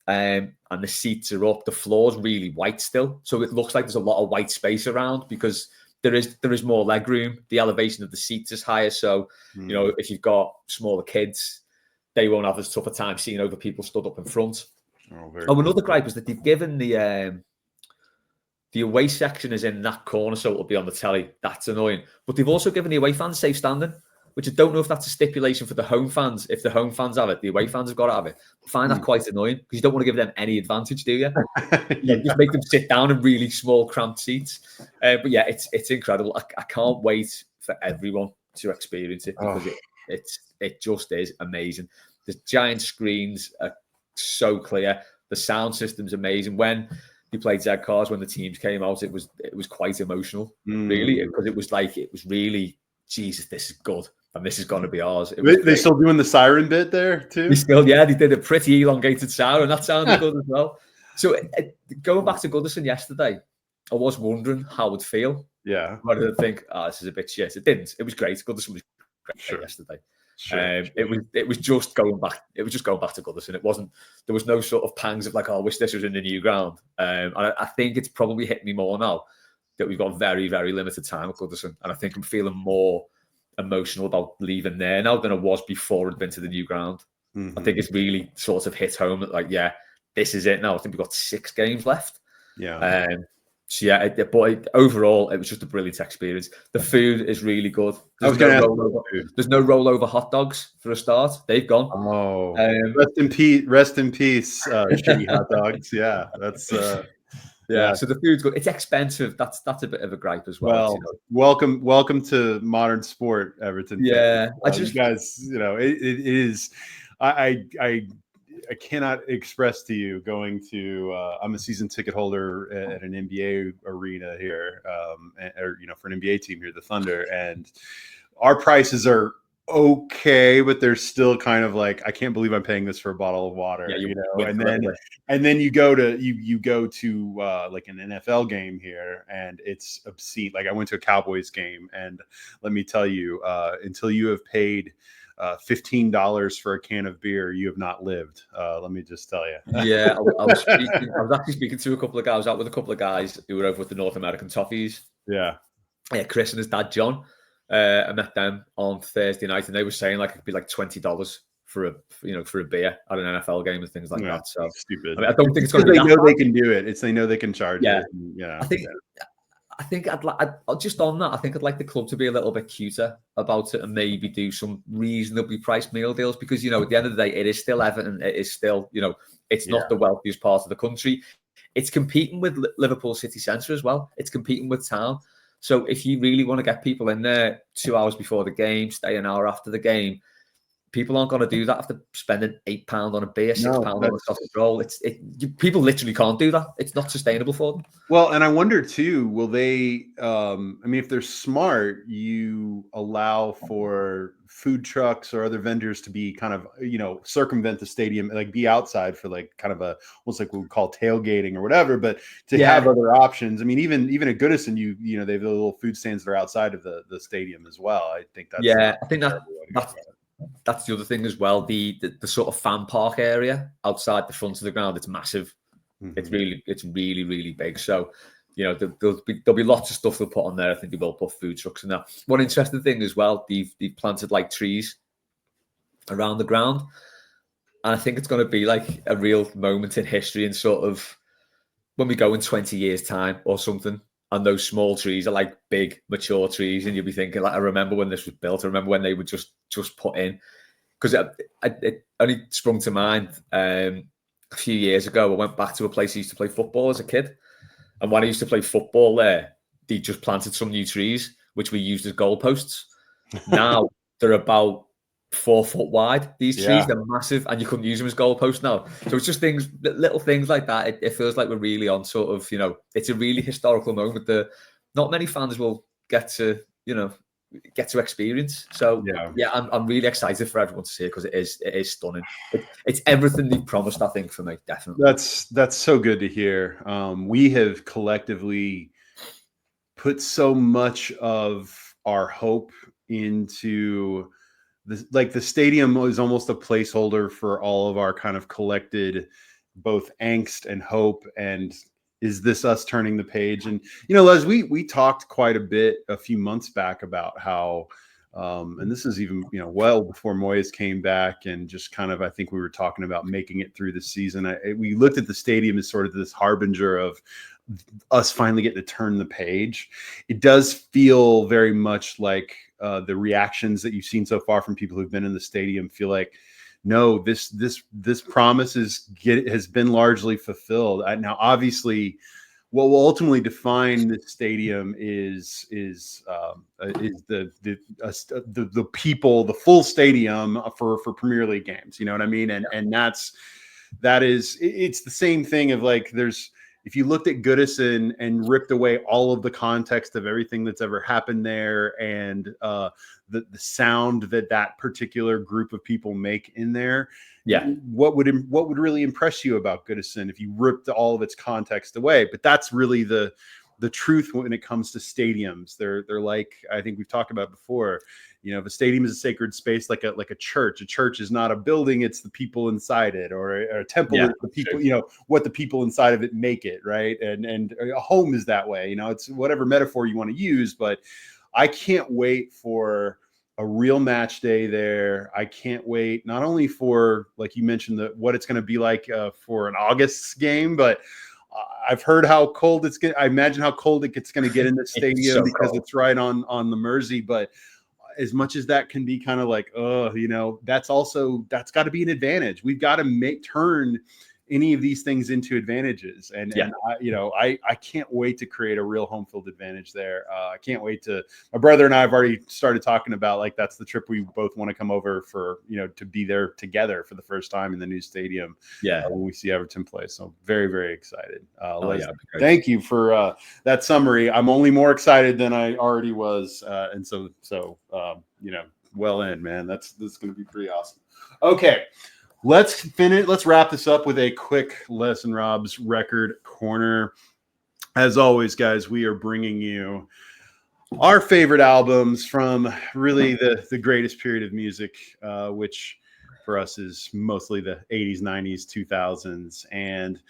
and the seats are up, the floor's really white still, so it looks like there's a lot of white space around because there is more leg room. The elevation of the seats is higher, so if you've got smaller kids, they won't have as tough a time seeing over people stood up in front. Another gripe is that they've given the away section is in that corner, so it'll be on the telly. That's annoying. But they've also given the away fans safe standing, which I don't know if that's a stipulation for the home fans. If the home fans have it, the away fans have got to have it. I find that quite annoying because you don't want to give them any advantage, do you? Just make them sit down in really small, cramped seats. But yeah, it's incredible. I can't wait for everyone to experience it because it just is amazing. The giant screens are so clear. The sound system's amazing. When he played Z Cars, when the teams came out, it was quite emotional, really, because it was really, Jesus, this is good, and this is going to be ours. They still doing the siren bit there too? They did a pretty elongated sound, and that sounded good as well. So going back to Goodison yesterday, I was wondering how it would feel. Yeah. Whether to think, this is a bit shit. It didn't. It was great. Goodison was great yesterday. Sure. It was just going back. It was just going back to Goodison. It wasn't. There was no sort of pangs of like, I wish this was in the new ground. And I think it's probably hit me more now that we've got very, very limited time at Goodison, and I think I'm feeling more emotional about leaving there now than I was before I'd been to the new ground. I think it's really sort of hit home that, like, yeah, this is it now. I think we've got 6 games left. Yeah. So yeah, but overall, it was just a brilliant experience. The food is really good. There's no rollover hot dogs for a start. They've gone. Oh, rest in peace, shitty hot dogs. Yeah, that's yeah. So the food's good. It's expensive. That's a bit of a gripe as well. Welcome to modern sport, Everton. Yeah, you guys, it is. I cannot express to you going to. I'm a season ticket holder at an NBA arena here, for an NBA team here, the Thunder, and our prices are okay, but they're still kind of like, I can't believe I'm paying this for a bottle of water, and then you go to like an NFL game here, and it's obscene. Like, I went to a Cowboys game, and let me tell you, until you have paid $15 for a can of beer, you have not lived. Let me just tell you. Yeah, I was actually speaking to a couple of guys. I was out with a couple of guys who were over with the North American Toffees. Yeah, Chris and his dad John. I met them on Thursday night, and they were saying like it could be like $20 for a beer at an NFL game and things like that. So stupid. I mean, I don't think it's going to be. They know they can do it. They know they can charge it. I think I'd just on that. I think I'd like the club to be a little bit cuter about it and maybe do some reasonably priced meal deals, because at the end of the day, it is still Everton. It is still it's not the wealthiest part of the country. It's competing with Liverpool city centre as well. It's competing with town. So if you really want to get people in there 2 hours before the game, stay an hour after the game, people aren't going to do that after spending £8 on a beer, £6 on a sausage roll. People literally can't do that. It's not sustainable for them. Well, and I wonder too, will they? If they're smart, you allow for food trucks or other vendors to be kind of circumvent the stadium, like be outside for like kind of almost like what we call tailgating or whatever, but to have other options. I mean, even at Goodison, they have the little food stands that are outside of the stadium as well. I think that's I think that's the other thing as well. The sort of fan park area outside the front of the ground, it's massive. Mm-hmm. It's really, really big. So, there'll be lots of stuff they'll put on there. I think they will put food trucks in that. One interesting thing as well, they've planted like trees around the ground. And I think it's going to be like a real moment in history, and sort of when we go in 20 years' time or something, and those small trees are like big, mature trees, and you'll be thinking, like, I remember when this was built. I remember when they were just put in, because it only sprung to mind a few years ago. I went back to a place I used to play football as a kid, and when I used to play football there, they just planted some new trees which we used as goalposts. Now they're about 4 foot wide. These trees, Yeah. they're massive, and you couldn't use them as goalposts now. So it's just things, little things like that. It feels like we're really on sort of, it's a really historical moment that not many fans will get to, get to experience. So yeah, I'm really excited for everyone to see it because it is stunning. It's everything they promised, I think, for me, definitely. That's so good to hear. We have collectively put so much of our hope into the stadium is almost a placeholder for all of our kind of collected both angst and hope. And is this us turning the page? And Les, we talked quite a bit a few months back about how and this is even well before Moyes came back, and just kind of I think we were talking about making it through the season. We looked at the stadium as sort of this harbinger of us finally getting to turn the page. It does feel very much like the reactions that you've seen so far from people who've been in the stadium feel like, no, this promise has been largely fulfilled. Now, obviously, what will ultimately define this stadium is the people, the full stadium for Premier League games. You know what I mean? And it's the same thing of like if you looked at Goodison and ripped away all of the context of everything that's ever happened there and the sound that particular group of people make in there, what would really impress you about Goodison if you ripped all of its context away? But that's really the truth when it comes to stadiums. They're like, I think we've talked about before. If a stadium is a sacred space, like a church is not a building; it's the people inside it, or a temple is the people. What the people inside of it make it, right? And a home is that way. It's whatever metaphor you want to use. But I can't wait for a real match day there. I can't wait not only for, like you mentioned, what it's going to be like for an August game, but I've heard how cold it's going. I imagine how cold it's going to get in the stadium because it's right on the Mersey, but as much as that can be kind of like, that's got to be an advantage. We've got to turn any of these things into advantages. And I can't wait to create a real home field advantage there. I can't wait my brother and I have already started talking about, like, that's the trip we both want to come over for, to be there together for the first time in the new stadium. When we see Everton play. So very, very excited. Thank you for that summary. I'm only more excited than I already was. And so, well in, man, that's going to be pretty awesome. Okay. Let's wrap this up with a quick Les and Rob's record corner. As always, guys, we are bringing you our favorite albums from really the greatest period of music, which for us is mostly the 80s, 90s, 2000s. And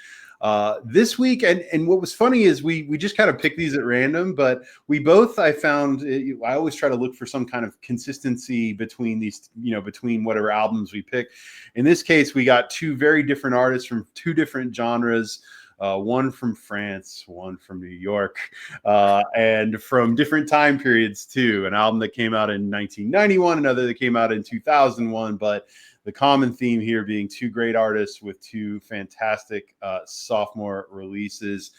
this week, and what was funny is we just kind of picked these at random, but we both, I found, I always try to look for some kind of consistency between these, between whatever albums we pick. In this case, we got two very different artists from two different genres. One from France, one from New York, and from different time periods too. An album that came out in 1991, another that came out in 2001, but the common theme here being two great artists with two fantastic sophomore releases.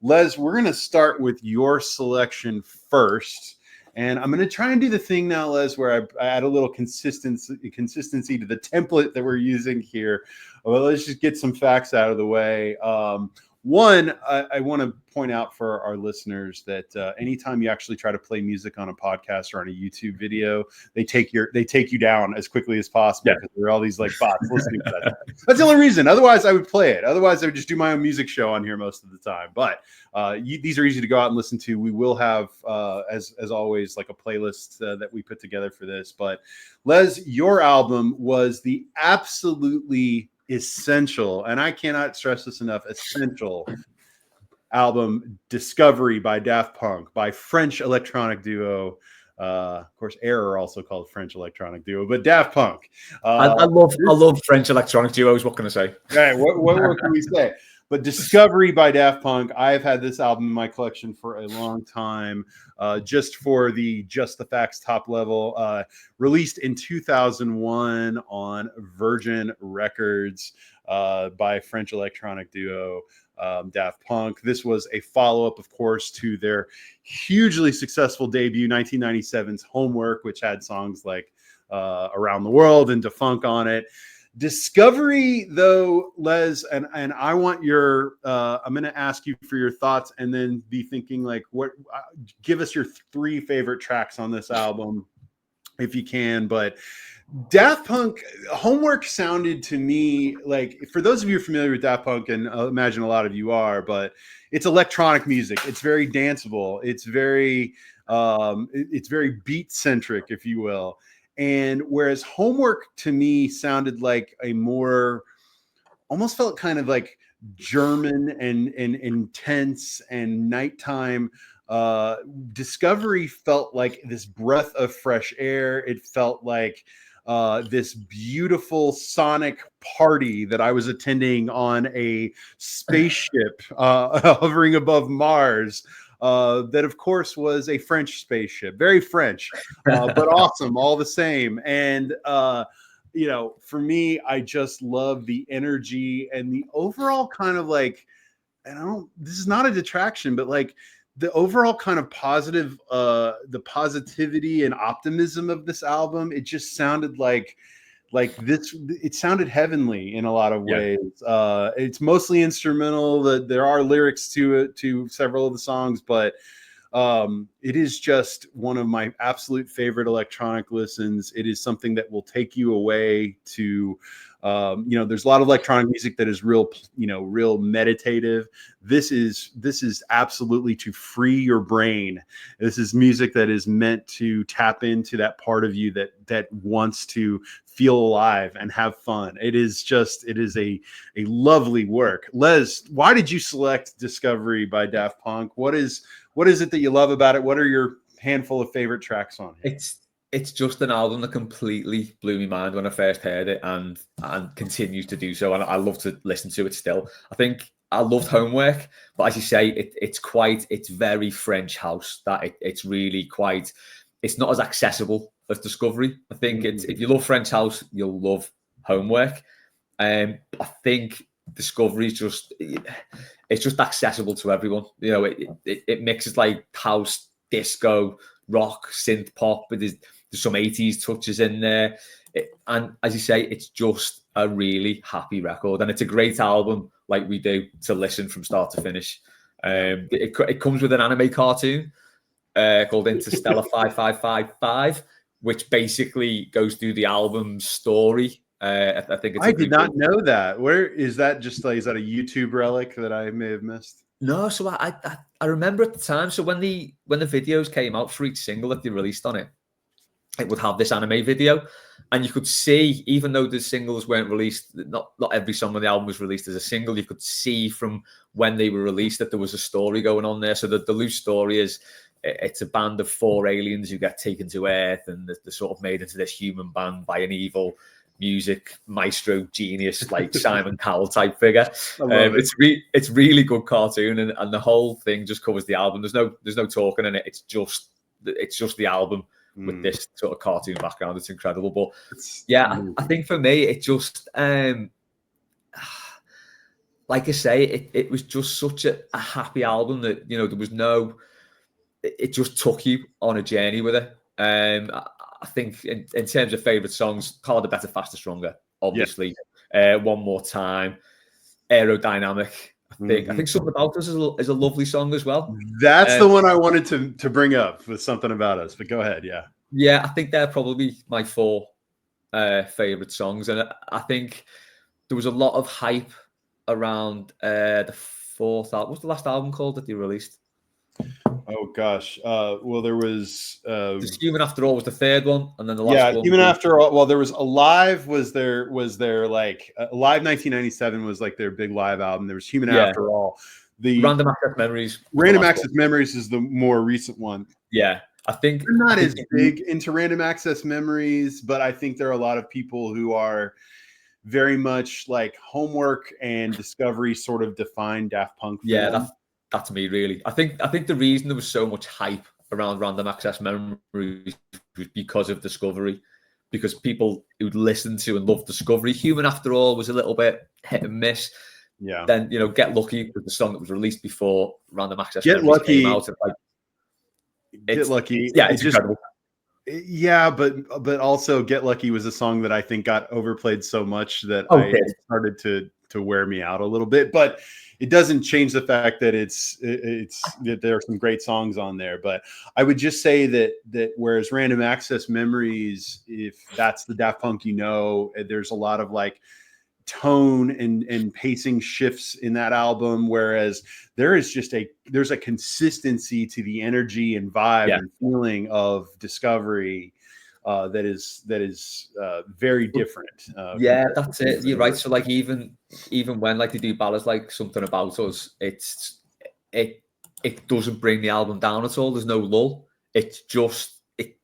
Les, we're going to start with your selection first. And I'm going to try and do the thing now, Les, where I add a little consistency to the template that we're using here. Well, let's just get some facts out of the way. One, I want to point out for our listeners that anytime you actually try to play music on a podcast or on a YouTube video, they take you down as quickly as possible because there are all these like bots listening to that. That's the only reason. Otherwise, I would play it. Otherwise, I would just do my own music show on here most of the time. But these are easy to go out and listen to. We will have, as always, like a playlist that we put together for this. But Les, your album was the absolutely essential, and I cannot stress this enough, essential album, Discovery by Daft Punk, by French electronic duo, of course Error, also called French electronic duo, but Daft Punk. I love French electronic duos. What can I say? Right, what can we say? But Discovery by Daft Punk, I've had this album in my collection for a long time, just for the Just the Facts top level, released in 2001 on Virgin Records by French electronic duo Daft Punk. This was a follow-up, of course, to their hugely successful debut, 1997's Homework, which had songs like around the world and Defunk on it. Discovery, though, Les, and I want your I'm going to ask you for your thoughts and then be thinking like, what give us your 3 favorite tracks on this album if you can. But Daft Punk Homework sounded to me like, for those of you familiar with Daft Punk, and I imagine a lot of you are, but it's electronic music. It's very danceable. It's very beat centric, if you will. And whereas Homework to me sounded like a more, almost felt kind of like German and intense and nighttime. Discovery felt like this breath of fresh air. It felt like this beautiful sonic party that I was attending on a spaceship hovering above Mars. That, of course, was a French spaceship, very French, but awesome all the same. And, for me, I just love the energy and the overall kind of like, this is not a detraction, but like the overall kind of positive, the positivity and optimism of this album. It just sounded like this, it sounded heavenly in a lot of ways. It's mostly instrumental. There are lyrics to it, to several of the songs, but it is just one of my absolute favorite electronic listens. It is something that will take you away to, there's a lot of electronic music that is real meditative. This is absolutely to free your brain. This is music that is meant to tap into that part of you that wants to feel alive and have fun. It is a lovely work. Les, why did you select Discovery by Daft Punk? What is it that you love about it? What are your handful of favorite tracks on it? It's just an album that completely blew my mind when I first heard it, and continues to do so. And I love to listen to it still. I think I loved Homework, but as you say, it's very French house. That it's really quite. It's not as accessible as Discovery. I think if you love French house, you'll love Homework. I think Discovery is it's just accessible to everyone. It mixes like house, disco, rock, synth pop. There's some 80s touches in there. And as you say, it's just a really happy record. And it's a great album, like we do, to listen from start to finish. It comes with an anime cartoon called Interstellar 5555, which basically goes through the album's story. I think I did not know that. Where is that? Is that a YouTube relic that I may have missed? No, so I remember at the time. So when the videos came out for each single that they released on it, it would have this anime video, and you could see, even though the singles weren't released, not every song on the album was released as a single, you could see from when they were released that there was a story going on there. So the loose story is, it's a band of 4 aliens who get taken to Earth, and they're sort of made into this human band by an evil music maestro genius, like Simon Cowell type figure. It's really good cartoon, and the whole thing just covers the album. There's no talking in it. It's just the album with this sort of cartoon background. It's incredible. But I think for me, it just like I say, it was just such a happy album that there was no. It just took you on a journey with it. I think in terms of favourite songs, Harder, Better, Faster, Stronger, obviously. One More Time, Aerodynamic. I think Something About Us is a lovely song as well. That's the one I wanted to bring up, with Something About Us. But go ahead, yeah. I think they're probably my 4 favourite songs, and I think there was a lot of hype around the 4th album. What's the last album called that they released? Oh gosh. Well, there was Human After All was the 3rd one, and then the last one. Human After All. Well, there was Alive. Was their like Alive 1997 was like their big live album. There was Human After All. The Random Access Memories. Random Access Memories is the more recent one. Yeah, I think I'm not as big into Random Access Memories, but I think there are a lot of people who are very much like Homework and Discovery sort of define Daft Punk. Yeah, that's me, really. I think the reason there was so much hype around Random Access Memories was because of Discovery, because people who'd listened to and loved Discovery. Human After All was a little bit hit and miss. Yeah. Then Get Lucky was the song that was released before Random Access Get Memories Lucky came out. Get Lucky. Yeah, it's incredible. Yeah, but also Get Lucky was a song that I think got overplayed so much that Oh, it started to wear me out a little bit. But it doesn't change the fact that it's that there are some great songs on there. But I would just say that whereas Random Access Memories, if that's the Daft Punk, there's a lot of like tone and pacing shifts in that album, whereas there's a consistency to the energy and vibe yeah. and feeling of Discovery that is very different. Yeah, Compared that's to it. You're right. So like even when like they do ballads like Something About Us, it it doesn't bring the album down at all. There's no lull. It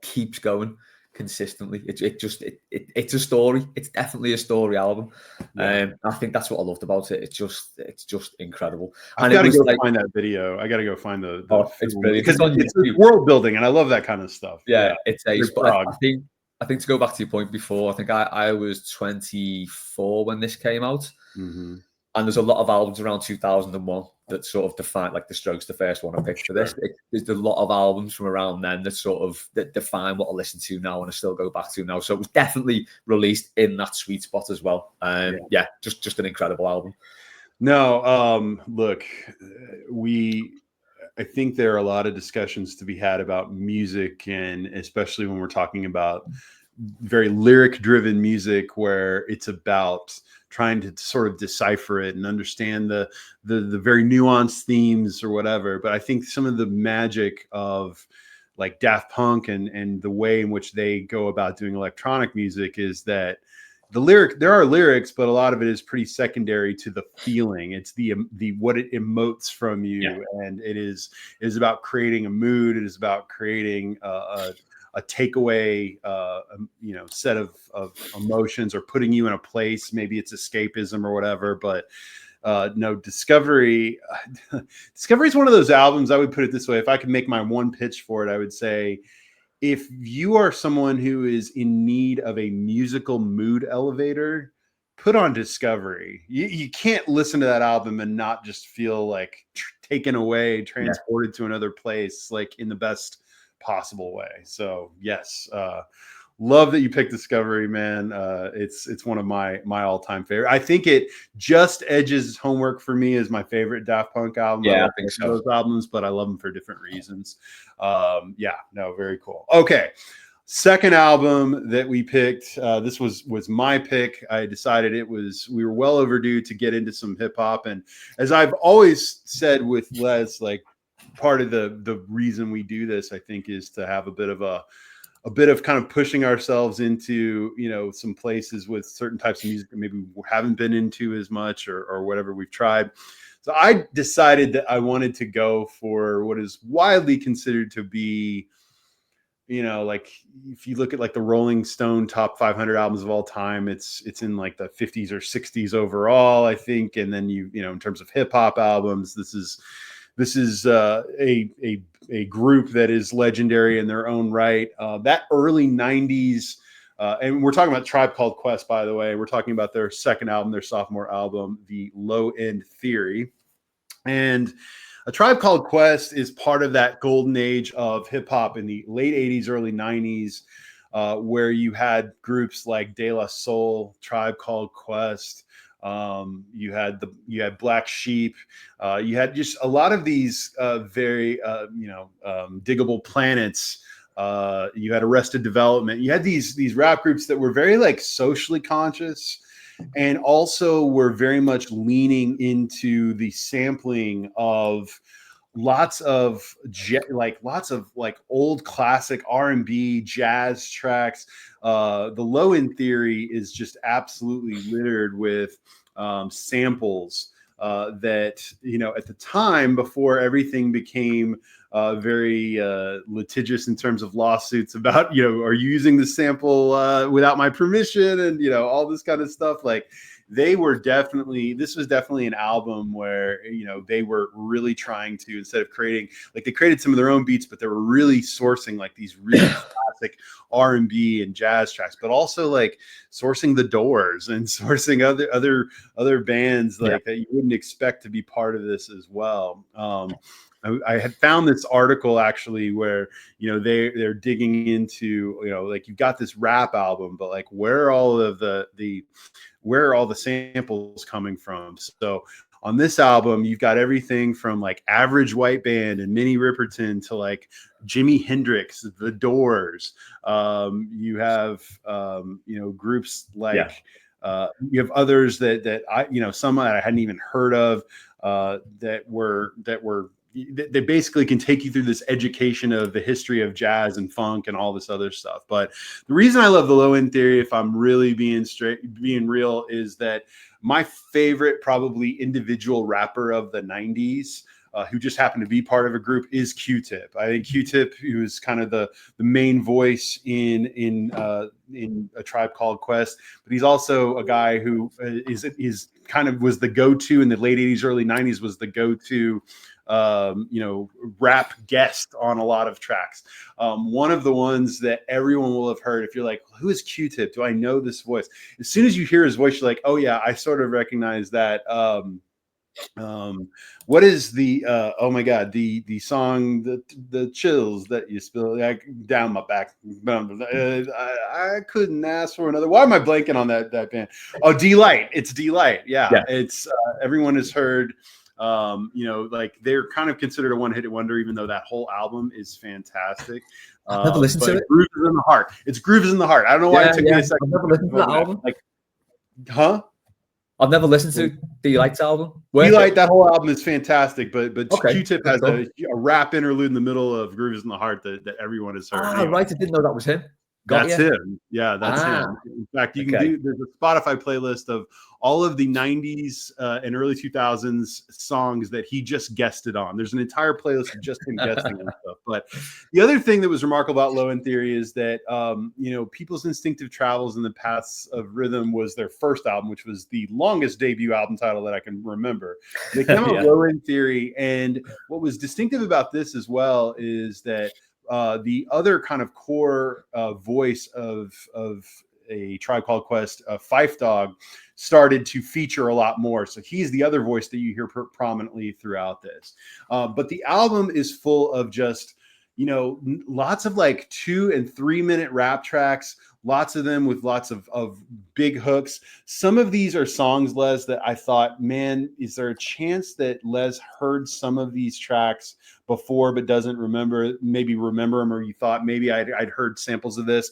keeps going consistently. It's a story. It's definitely a story album. Yeah. I think that's what I loved about it. It's just incredible. I've And it got to was go like, find that video. I got to go find the oh, it's film brilliant. because It's on it's YouTube. world building and I love that kind of stuff. Yeah, Yeah. it's ace. Great But prog. I think to go back to your point before, I think I was 24 when this came out. Mm-hmm. And there's a lot of albums around 2001 that sort of define, like The Strokes, the first one I picked for this. There's a lot of albums from around then that define what I listen to now and I still go back to now. So it was definitely released in that sweet spot as well. Yeah, just an incredible album. No, look, I think there are a lot of discussions to be had about music, and especially when we're talking about very lyric driven music where it's about trying to sort of decipher it and understand the very nuanced themes or whatever. But I think some of the magic of like Daft Punk and the way in which they go about doing electronic music is that there are lyrics, but a lot of it is pretty secondary to the feeling. It's the what it emotes from you, and it is about creating a mood. It is about creating a takeaway, set of emotions, or putting you in a place. Maybe it's escapism or whatever. But no, Discovery is one of those albums. I would put it this way: if I could make my one pitch for it, I would say, if you are someone who is in need of a musical mood elevator, put on Discovery. You can't listen to that album and not just feel like taken away, transported to another place, like in the best possible way. So yes, love that you picked Discovery, man. It's one of my all-time favorite. I think it just edges Homework for me as my favorite Daft Punk album. Yeah, I I think so. those albums, but I love them for different reasons. Very cool. Okay. Second album that we picked, this was my pick. I decided we were well overdue to get into some hip hop. And as I've always said with Les, like part of the reason we do this, I think, is to have a bit of kind of pushing ourselves into, some places with certain types of music that maybe we haven't been into as much or whatever we've tried. So I decided that I wanted to go for what is widely considered to be, like if you look at like the Rolling Stone top 500 albums of all time, it's in like the 50s or 60s overall, I think. And then in terms of hip hop albums, this is a group that is legendary in their own right. That early 90s, and we're talking about Tribe Called Quest, by the way. We're talking about their second album, their sophomore album, The Low End Theory. And A Tribe Called Quest is part of that golden age of hip hop in the late 80s, early 90s, where you had groups like De La Soul, Tribe Called Quest. You had Black Sheep. You had just a lot of these very Diggable Planets. You had Arrested Development. You had these rap groups that were very like socially conscious, and also were very much leaning into the sampling of lots of old classic R&B, jazz tracks. The Low End Theory is just absolutely littered with samples that, at the time, before everything became very litigious in terms of lawsuits about, are you using the sample without my permission, and all this kind of stuff. Like, this was definitely an album where they were really trying to, instead of creating, like, they created some of their own beats, but they were really sourcing like these really classic R&B and jazz tracks, but also like sourcing the Doors and sourcing other bands like that you wouldn't expect to be part of this as well. I had found this article actually where, you know, they're digging into, you know, like you've got this rap album, but like where are all of where are all the samples coming from? So on this album, you've got everything from like Average White Band and Minnie Riperton to like Jimi Hendrix, The Doors. You have you know, groups like you have others that I, you know, some that I hadn't even heard of, that were they basically can take you through this education of the history of jazz and funk and all this other stuff. But the reason I love the Low End Theory, if I'm really being real, is that my favorite probably individual rapper of the 90s, who just happened to be part of a group, is Q-Tip. I think Q-Tip, who was kind of the main voice in A Tribe Called Quest, but he's also a guy who is kind of was the go-to in the late 80s, early 90s, was the go-to you know, rap guest on a lot of tracks. One of the ones that everyone will have heard, if you're like, who is Q-Tip? Do I know this voice? As soon as you hear his voice, you're like, oh yeah, I sort of recognize that. What is the oh my god, the song, the chills that you spill like down my back. I couldn't ask for another. Why am I blanking on that band? Oh, Delight. It's Delight. Yeah. It's everyone has heard. You know, like they're kind of considered a one-hit wonder, even though that whole album is fantastic. I've never listened to it. Grooves in the Heart. It's Grooves in the Heart. I don't know why it took me a second. I've never listened to that album. Like, huh? I've never listened to Delight's album. Delight, that whole album is fantastic, but Okay. Q-Tip has a rap interlude in the middle of Grooves in the Heart that everyone has heard. Anyway. Right, I didn't know that was him. That's him. Yeah, that's him. In fact, you can do, there's a Spotify playlist of all of the 90s and early 2000s songs that he just guested on. There's an entire playlist of just him guesting on stuff. But the other thing that was remarkable about Low End Theory is that, you know, People's Instinctive Travels in the Paths of Rhythm was their first album, which was the longest debut album title that I can remember. They came out with Low End Theory. And what was distinctive about this as well is that the other kind of core voice of A Tribe Called Quest, Phife Dawg, started to feature a lot more. So he's the other voice that you hear prominently throughout this. But the album is full of just, you know, lots of like 2 and 3 minute rap tracks, lots of them with lots of big hooks. Some of these are songs, Les, that I thought, man, is there a chance that Les heard some of these tracks before but doesn't remember them, or you thought maybe I'd heard samples of this?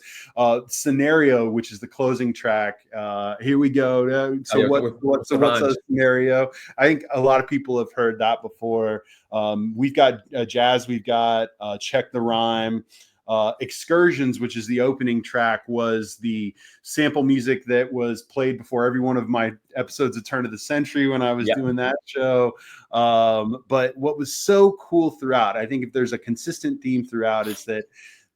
Scenario, which is the closing track. Here we go. What's a scenario? I think a lot of people have heard that before. We've got Jazz, we've got Check the Rhyme. Excursions, which is the opening track, was the sample music that was played before every one of my episodes of Turn of the Century when I was doing that show. But what was so cool throughout, I think if there's a consistent theme throughout, is that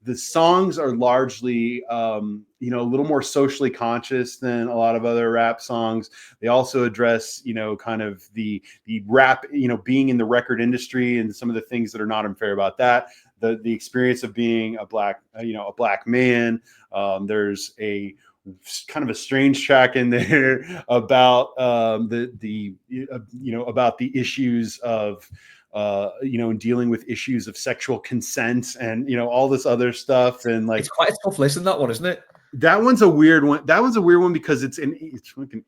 the songs are largely, you know, a little more socially conscious than a lot of other rap songs. They also address, you know, kind of the rap, you know, being in the record industry and some of the things that are not unfair about that. The experience of being a black man. There's a kind of a strange track in there about about the issues of you know, and dealing with issues of sexual consent and, you know, all this other stuff. And like, it's quite a tough listen, that one, isn't it? That one's a weird one. That one's a weird one because it's like an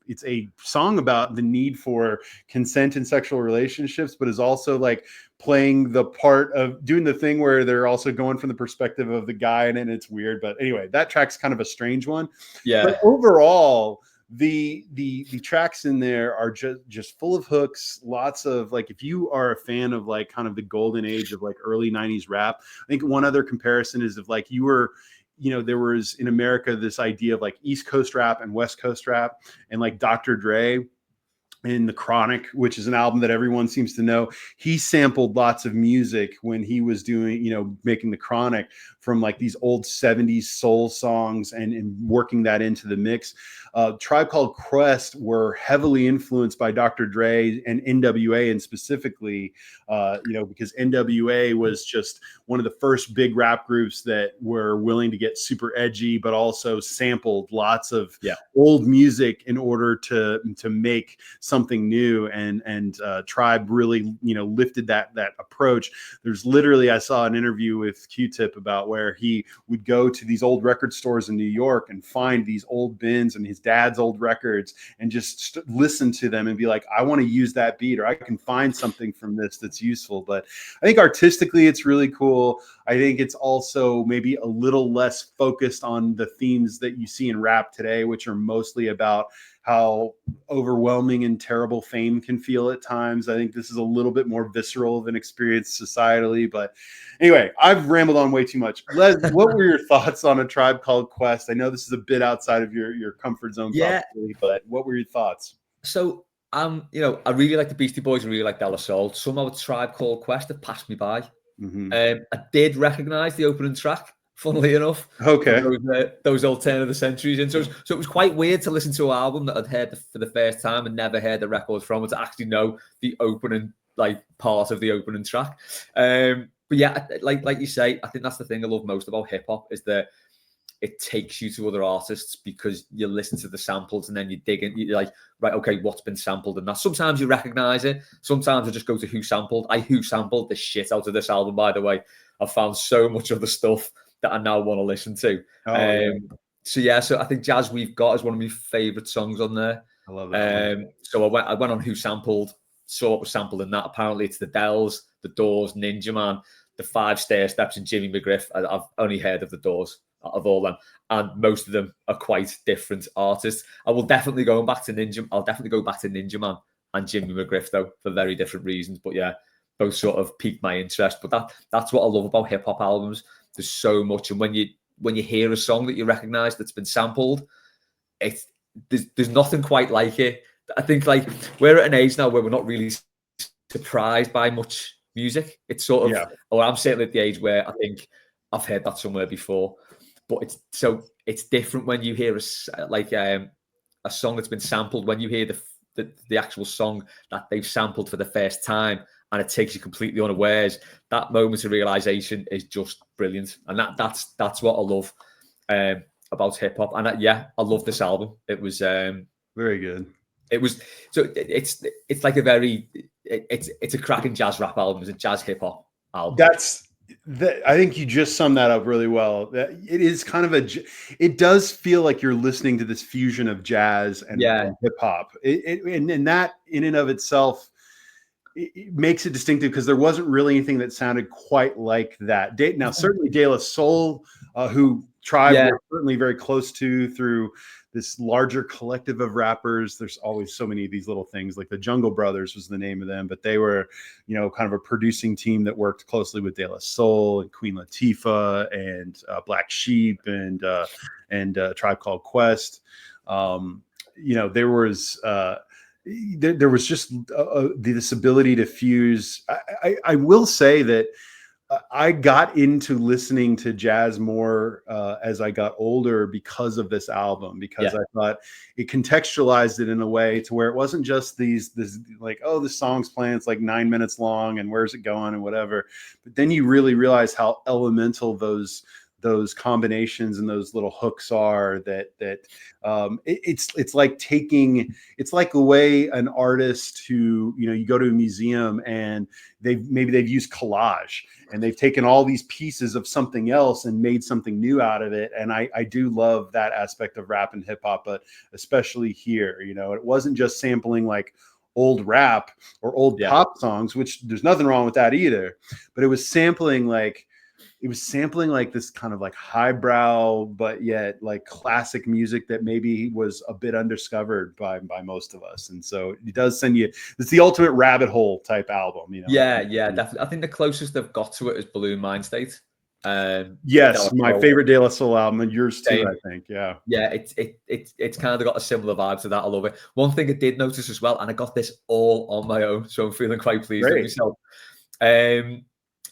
it's a song about the need for consent in sexual relationships, but is also like playing the part of doing the thing where they're also going from the perspective of the guy, and it's weird. But anyway, that track's kind of a strange one. Yeah. But overall, the tracks in there are just full of hooks. Lots of, like, if you are a fan of like kind of the golden age of like early 90s rap, I think one other comparison is if like you were, you know, there was in America this idea of like East Coast rap and West Coast rap, and like Dr. Dre in The Chronic, which is an album that everyone seems to know, he sampled lots of music when he was doing, you know, making The Chronic from like these old 70s soul songs and working that into the mix. Tribe Called Quest were heavily influenced by Dr. Dre and NWA, and specifically, because NWA was just one of the first big rap groups that were willing to get super edgy, but also sampled lots of old music in order to make something new. And Tribe really, lifted that approach. There's literally, I saw an interview with Q-Tip about where he would go to these old record stores in New York and find these old bins and his dad's old records and just listen to them and be like, I want to use that beat, or I can find something from this that's useful. But I think artistically it's really cool. I think it's also maybe a little less focused on the themes that you see in rap today, which are mostly about how overwhelming and terrible fame can feel at times. I think this is a little bit more visceral of an experience societally. But anyway, I've rambled on way too much. Les, what were your thoughts on A Tribe Called Quest? I know this is a bit outside of your comfort zone, probably, but what were your thoughts? So, I really like the Beastie Boys and really like De La Soul. Somehow A Tribe Called Quest have passed me by. Mm-hmm. I did recognize the opening track, funnily enough. Okay. Those old turn of the centuries. And so it was quite weird to listen to an album that I'd heard for the first time and never heard the record from, and to actually know the opening, like part of the opening track. But yeah, like you say, I think that's the thing I love most about hip hop, is that it takes you to other artists because you listen to the samples and then you dig in. You're like, right, okay, what's been sampled? And that sometimes you recognize it. Sometimes I just go to who sampled. I who sampled the shit out of this album, by the way. I've found so much of the stuff that I now want to listen to. So I think Jazz We've Got is one of my favorite songs on there. I love that. So I went on who sampled, saw what was sampled in that. Apparently it's the Dells, the Doors, Ninja Man, the 5 Stair Steps, and Jimmy McGriff. I've only heard of the Doors of all them, and most of them are quite different artists. I'll definitely go back to Ninja Man and Jimmy McGriff, though, for very different reasons. But yeah, both sort of piqued my interest. But that's what I love about hip hop albums. There's so much, and when you hear a song that you recognize that's been sampled, there's nothing quite like it. I think like we're at an age now where we're not really surprised by much music. It's sort of, or I'm certainly at the age where I think I've heard that somewhere before. But it's different when you hear a song that's been sampled, when you hear the actual song that they've sampled for the first time, and it takes you completely unawares. That moment of realization is just brilliant, and that's what I love about hip hop. And I love this album. It was very good. It was it's like it's a cracking jazz rap album. It's a jazz hip hop album. I think you just summed that up really well. It is kind of it does feel like you're listening to this fusion of jazz and hip hop. And that in and of itself, it makes it distinctive because there wasn't really anything that sounded quite like that. Now, certainly De La Soul, who Tribe were certainly very close to through this larger collective of rappers. There's always so many of these little things, like the Jungle Brothers was the name of them, but they were, kind of a producing team that worked closely with De La Soul and Queen Latifah and Black Sheep and Tribe Called Quest. There was just this ability to fuse. I will say that I got into listening to jazz more as I got older because of this album, because I thought it contextualized it in a way to where it wasn't just this like, oh, the song's playing, it's like 9 minutes long and where's it going and whatever. But then you really realize how elemental those combinations and those little hooks are, it's like the way an artist who, you go to a museum and they've used collage and they've taken all these pieces of something else and made something new out of it. And I do love that aspect of rap and hip hop, but especially here, it wasn't just sampling like old rap or old pop songs, which there's nothing wrong with that either, but it was sampling like this kind of like highbrow, but yet like classic music that maybe was a bit undiscovered by most of us. And so it does send you, it's the ultimate rabbit hole type album, Yeah, definitely. I think the closest they've got to it is Balloon Mind State. Yes, my favorite De La Soul album, and yours too, I think. Yeah, it's kind of got a similar vibe to that. I love it. One thing I did notice as well, and I got this all on my own, so I'm feeling quite pleased with myself.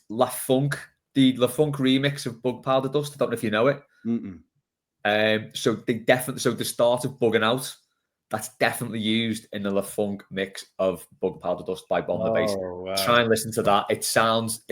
La Funk the La Funk remix of Bug Powder Dust. I don't know if you know it. Mm-mm. So the start of Bugging Out, that's definitely used in the La Funk mix of Bug Powder Dust by Bomb the Bass. Oh, wow. Try and listen to that. It sounds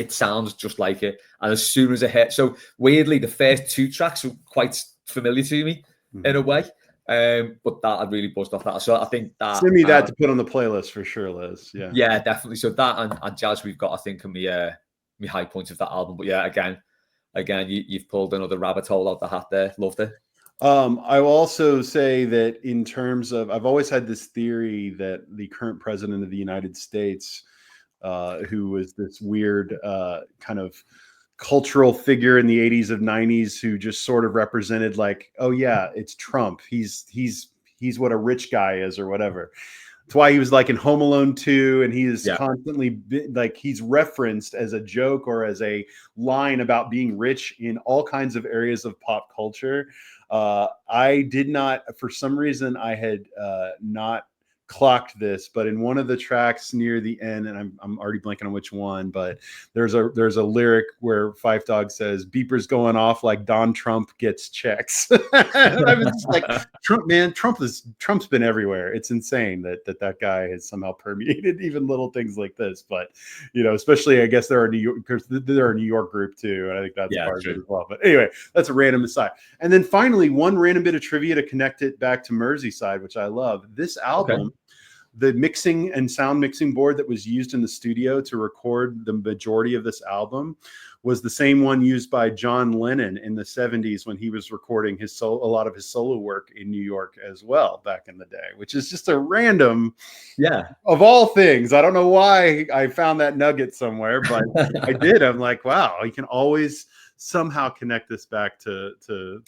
just like it. And as soon as it hit, so weirdly, the first 2 tracks are quite familiar to me in a way. But that I really buzzed off that. So I think that send me that to put on the playlist for sure, Liz. Yeah, definitely. So that and Jazz we've got, I think, can be my high points of that album. But yeah, again, you've pulled another rabbit hole out the hat there. Loved it. I will also say that in terms of, I've always had this theory that the current president of the United States, who was this weird kind of cultural figure in the 80s of 90s, who just sort of represented like, oh yeah, it's Trump. He's what a rich guy is or whatever. That's why he was like in Home Alone 2, and he is constantly like, he's referenced as a joke or as a line about being rich in all kinds of areas of pop culture. I did not, for some reason, I had not clocked this, but in one of the tracks near the end, and I'm already blanking on which one, but there's a lyric where Fife Dog says, "Beeper's going off like Don Trump gets checks." And I was just like, Trump, man, Trump's been everywhere. It's insane that guy has somehow permeated even little things like this. But especially I guess they're a New York group too, and I think that's part of it as well. But anyway, that's a random aside. And then finally, one random bit of trivia to connect it back to Merseyside, which I love. This album. Okay. The mixing and sound mixing board that was used in the studio to record the majority of this album was the same one used by John Lennon in the 70s when he was recording a lot of his solo work in New York as well back in the day, which is just a random, of all things. I don't know why I found that nugget somewhere, but I did. I'm like, wow, you can always somehow connect this back to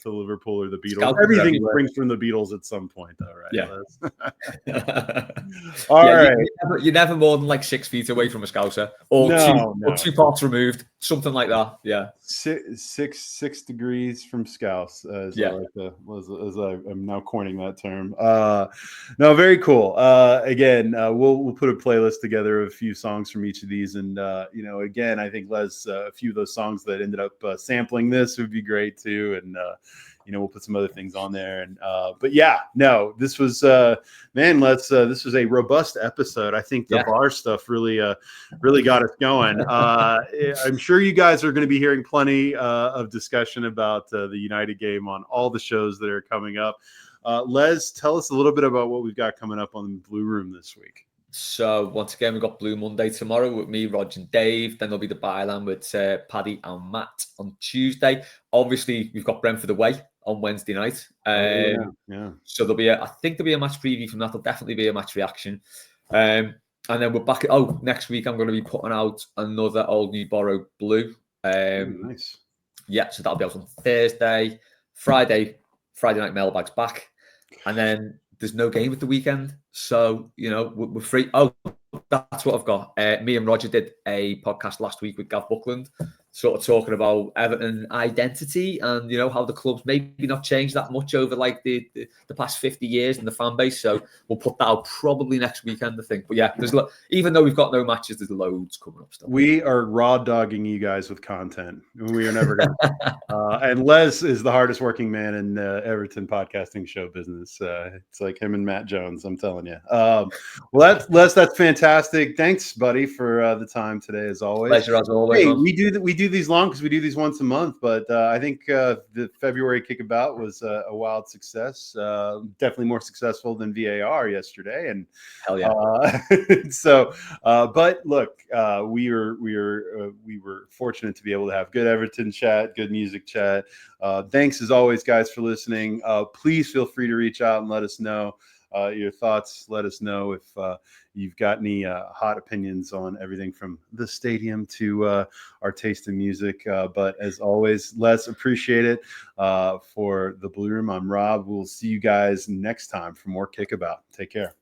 Liverpool or the Beatles. Everything springs from the Beatles at some point, though, right? Yeah. All right. You're never more than like 6 feet away from a Scouser, or two parts removed, something like that. Yeah. Six degrees from Scouse, as I'm now coining that term. No, very cool. Again, we'll put a playlist together of a few songs from each of these, and again, I think Les, a few of those songs that ended up sampling this would be great too, and we'll put some other things on there. And but yeah, no, this was this was a robust episode. I think the bar stuff really got us going. I'm sure you guys are going to be hearing plenty of discussion about the United game on all the shows that are coming up. Les, tell us a little bit about what we've got coming up on the Blue Room this week. So once again, we've got Blue Monday tomorrow with me, Roger and Dave. Then there'll be the byline with Paddy and Matt on Tuesday. Obviously, we've got Brentford away on Wednesday night. So there'll be I think there'll be a match preview from that. There'll definitely be a match reaction. And then we're back. Next week I'm going to be putting out another Old New Borough Blue. Nice. Yeah, so that'll be out on Thursday. Friday night mailbag's back. And then there's no game at the weekend. So, we're free. Oh, that's what I've got. Me and Roger did a podcast last week with Gav Buckland, sort of talking about Everton identity and, how the club's maybe not changed that much over like the past 50 years in the fan base. So we'll put that out probably next weekend, I think. But yeah, even though we've got no matches, there's loads coming up still. We are raw dogging you guys with content. We are never going to. And Les is the hardest working man in Everton podcasting show business. It's like him and Matt Jones, I'm telling you. Well, that's fantastic. Thanks, buddy, for the time today, as always. Pleasure as always. Hey, we do these long because we do these once a month, but I think the February Kickabout was a wild success. Definitely more successful than VAR yesterday, and hell yeah. But look, we were fortunate to be able to have good Everton chat, good music chat. Thanks as always, guys, for listening. Please feel free to reach out and let us know your thoughts. Let us know if you've got any hot opinions on everything from the stadium to our taste in music. But as always, let's appreciate it. For the Blue Room, I'm Rob. We'll see you guys next time for more Kickabout. Take care.